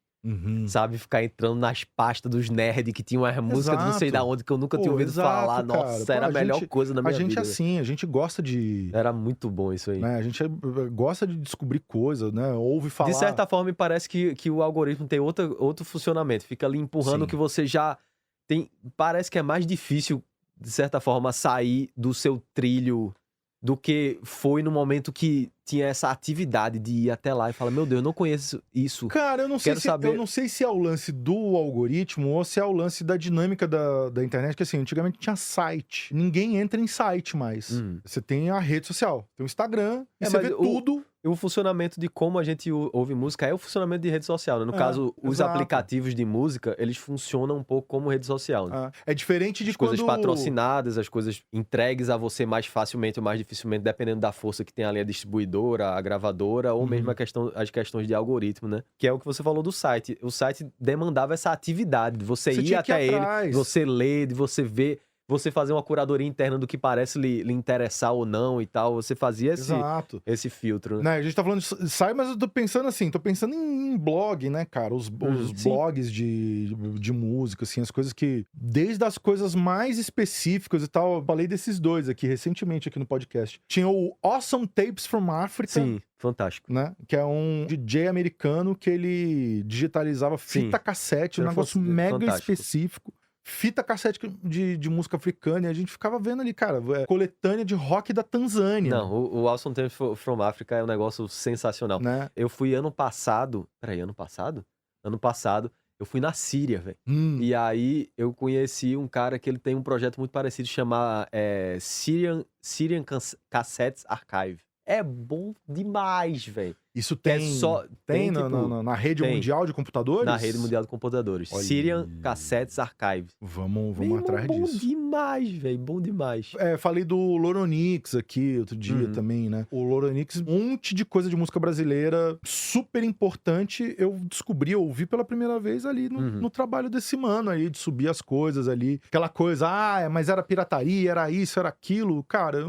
Sabe, ficar entrando nas pastas dos nerds que tinham as músicas de não sei da onde que eu nunca tinha ouvido falar. Nossa, cara, era a melhor coisa da minha vida. A gente é assim, a gente gosta de... Era muito bom isso aí. Né? A gente gosta de descobrir coisas, né? Ouve falar... De certa forma, me parece que o algoritmo tem outro funcionamento. Fica ali empurrando que você já tem... Parece que é mais difícil, de certa forma, sair do seu trilho do que foi no momento que tinha essa atividade de ir até lá e falar, meu Deus, eu não conheço isso. Cara, eu não sei se é o lance do algoritmo ou se é o lance da dinâmica da internet, que assim, antigamente tinha site. Ninguém entra em site mais. Você tem a rede social, tem o Instagram, e você vê tudo o funcionamento de como a gente ouve música é o funcionamento de rede social, né? No caso, os exato. aplicativos de música, eles funcionam um pouco como rede social, né? É diferente de As coisas quando... patrocinadas, as coisas entregues a você mais facilmente ou mais dificilmente, dependendo da força que tem ali a distribuidora, a gravadora, ou mesmo as questões de algoritmo, né? Que é o que você falou do site. O site demandava essa atividade, de você ir tinha que ir até ele, atrás. de você ler, de você ver, você fazer uma curadoria interna do que parece lhe interessar ou não e tal. Você fazia Exato. esse filtro, né? Né, a gente tá falando de site, mas eu tô pensando assim, em blog, né, cara? Os sim. blogs de música, assim, as coisas que... Desde as coisas mais específicas e tal, eu falei desses dois aqui, recentemente, aqui no podcast. Tinha o Awesome Tapes from Africa. Sim, fantástico. Né? Que é um DJ americano que ele digitalizava fita cassete, um negócio mega fantástico. específico. Fita cassete de música africana, e a gente ficava vendo ali, cara, coletânea de rock da Tanzânia. Não, o Awesome Tapes from Africa é um negócio sensacional. Né? Eu fui ano passado... Peraí, ano passado? Ano passado, eu fui na Síria, velho. E aí, eu conheci um cara que ele tem um projeto muito parecido, chamado Syrian Cassettes Archive. É bom demais, velho. Isso tem, tem na rede mundial de computadores? Na rede mundial de computadores. Olha. Syrian Cassettes Archive. Vamos Meu atrás irmão, disso. Bom demais, velho. Bom demais. Falei do Loronix aqui outro dia também, né? O Loronix, um monte de coisa de música brasileira super importante. Eu descobri, eu ouvi pela primeira vez ali no trabalho desse mano aí, de subir as coisas ali. Aquela coisa, mas era pirataria, era isso, era aquilo. Cara,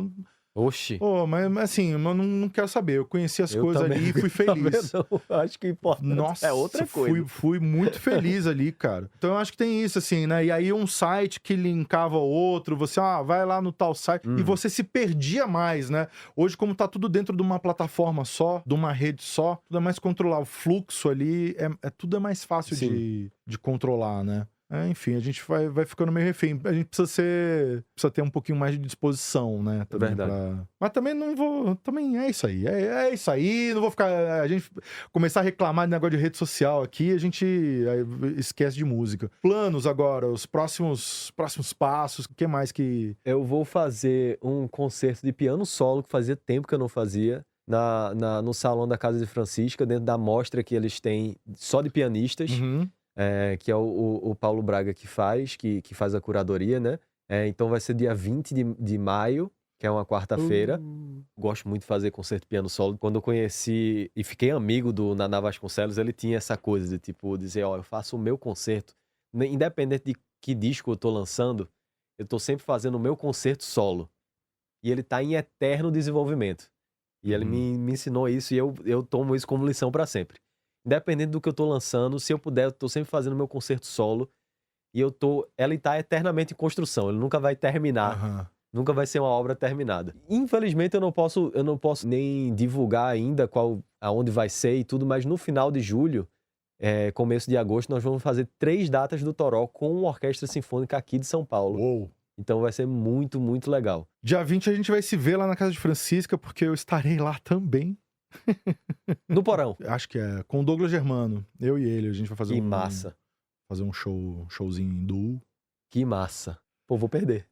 Oxi. Mas assim, eu não quero saber. Eu conheci as coisas também, ali e fui feliz. Acho que importa. Nossa, é outra coisa. Fui muito feliz ali, cara. Então eu acho que tem isso, assim, né? E aí um site que linkava outro, você, vai lá no tal site, e você se perdia mais, né? Hoje, como tá tudo dentro de uma plataforma só, de uma rede só, tudo é mais controlar. O fluxo ali, tudo é mais fácil de controlar, né? Enfim, a gente vai ficando meio refém. A gente precisa ter um pouquinho mais de disposição, né? Também Verdade. Mas também não vou... Também é isso aí. É isso aí. Não vou ficar... A gente começar a reclamar de negócio de rede social aqui, a gente esquece de música. Planos agora, os próximos passos, o que mais que... Eu vou fazer um concerto de piano solo, que fazia tempo que eu não fazia, no salão da Casa de Francisca, dentro da mostra que eles têm só de pianistas. Que é o Paulo Braga que faz a curadoria, né? Então vai ser dia 20 de maio, que é uma quarta-feira. Gosto muito de fazer concerto piano solo. Quando eu conheci e fiquei amigo do Naná Vasconcelos, ele tinha essa coisa de tipo, dizer, eu faço o meu concerto. Independente de que disco eu tô lançando, eu tô sempre fazendo o meu concerto solo. E ele tá em eterno desenvolvimento. E ele me ensinou isso e eu tomo isso como lição pra sempre. Independente do que eu tô lançando, se eu puder, eu tô sempre fazendo meu concerto solo. E ele tá eternamente em construção, ele nunca vai terminar. Nunca vai ser uma obra terminada. Infelizmente, eu não posso nem divulgar ainda aonde vai ser e tudo, mas no final de julho, começo de agosto, nós vamos fazer 3 datas do Toró com uma orquestra sinfônica aqui de São Paulo. Uou. Então vai ser muito, muito legal. Dia 20 a gente vai se ver lá na Casa de Francisca, porque eu estarei lá também. No Porão. Acho que é. Com o Douglas Germano. Eu e ele. A gente vai fazer massa. Fazer um showzinho em duo. Que massa. Pô, vou perder.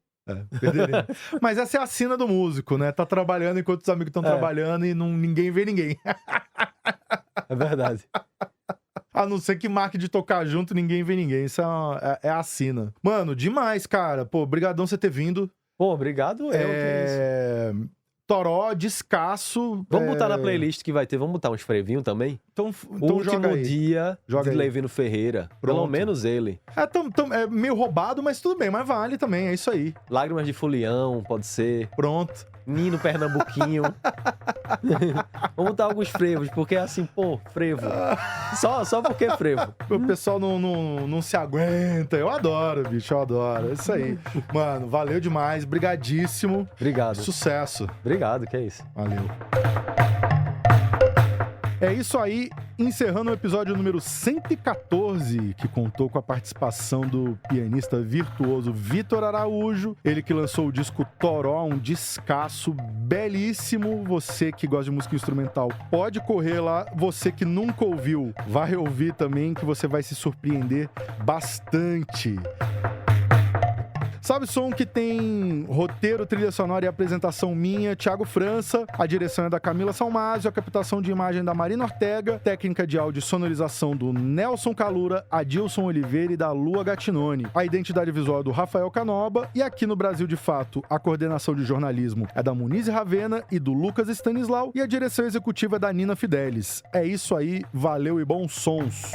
Perderei. Mas essa é a sina do músico, né? Tá trabalhando enquanto os amigos estão trabalhando e ninguém vê ninguém. É verdade. A não ser que marque de tocar junto, ninguém vê ninguém. Isso é a sina. Mano, demais, cara. Pô, brigadão você ter vindo. Pô, obrigado que é isso. Toró, descasso. Vamos botar na playlist que vai ter, vamos botar uns frevinhos também? Então o último dia de Levino Ferreira. Pronto. Pelo menos ele. É meio roubado, mas tudo bem, mas vale também, é isso aí. Lágrimas de Fulião, pode ser. Pronto. Nino Pernambuquinho. Vamos botar alguns frevos, porque é assim, pô, frevo. Só porque é frevo. O pessoal não se aguenta. Eu adoro, bicho, eu adoro. É isso aí. Mano, valeu demais, brigadíssimo. Obrigado. Sucesso. Obrigado, que é isso. Valeu. É isso aí, encerrando o episódio número 114, que contou com a participação do pianista virtuoso Vitor Araújo, ele que lançou o disco Toró, um discaço belíssimo. Você que gosta de música instrumental, pode correr lá. Você que nunca ouviu, vai ouvir também, que você vai se surpreender bastante. Sabe Som, que tem roteiro, trilha sonora e apresentação minha, Thiago França, a direção é da Camila Salmásio, a captação de imagem da Marina Ortega, técnica de áudio e sonorização do Nelson Calura, Adilson Oliveira e da Lua Gattinone, a identidade visual é do Rafael Canoba, e aqui no Brasil de Fato, a coordenação de jornalismo é da Muniz Ravena e do Lucas Stanislau, e a direção executiva é da Nina Fidelis. É isso aí, valeu e bons sons!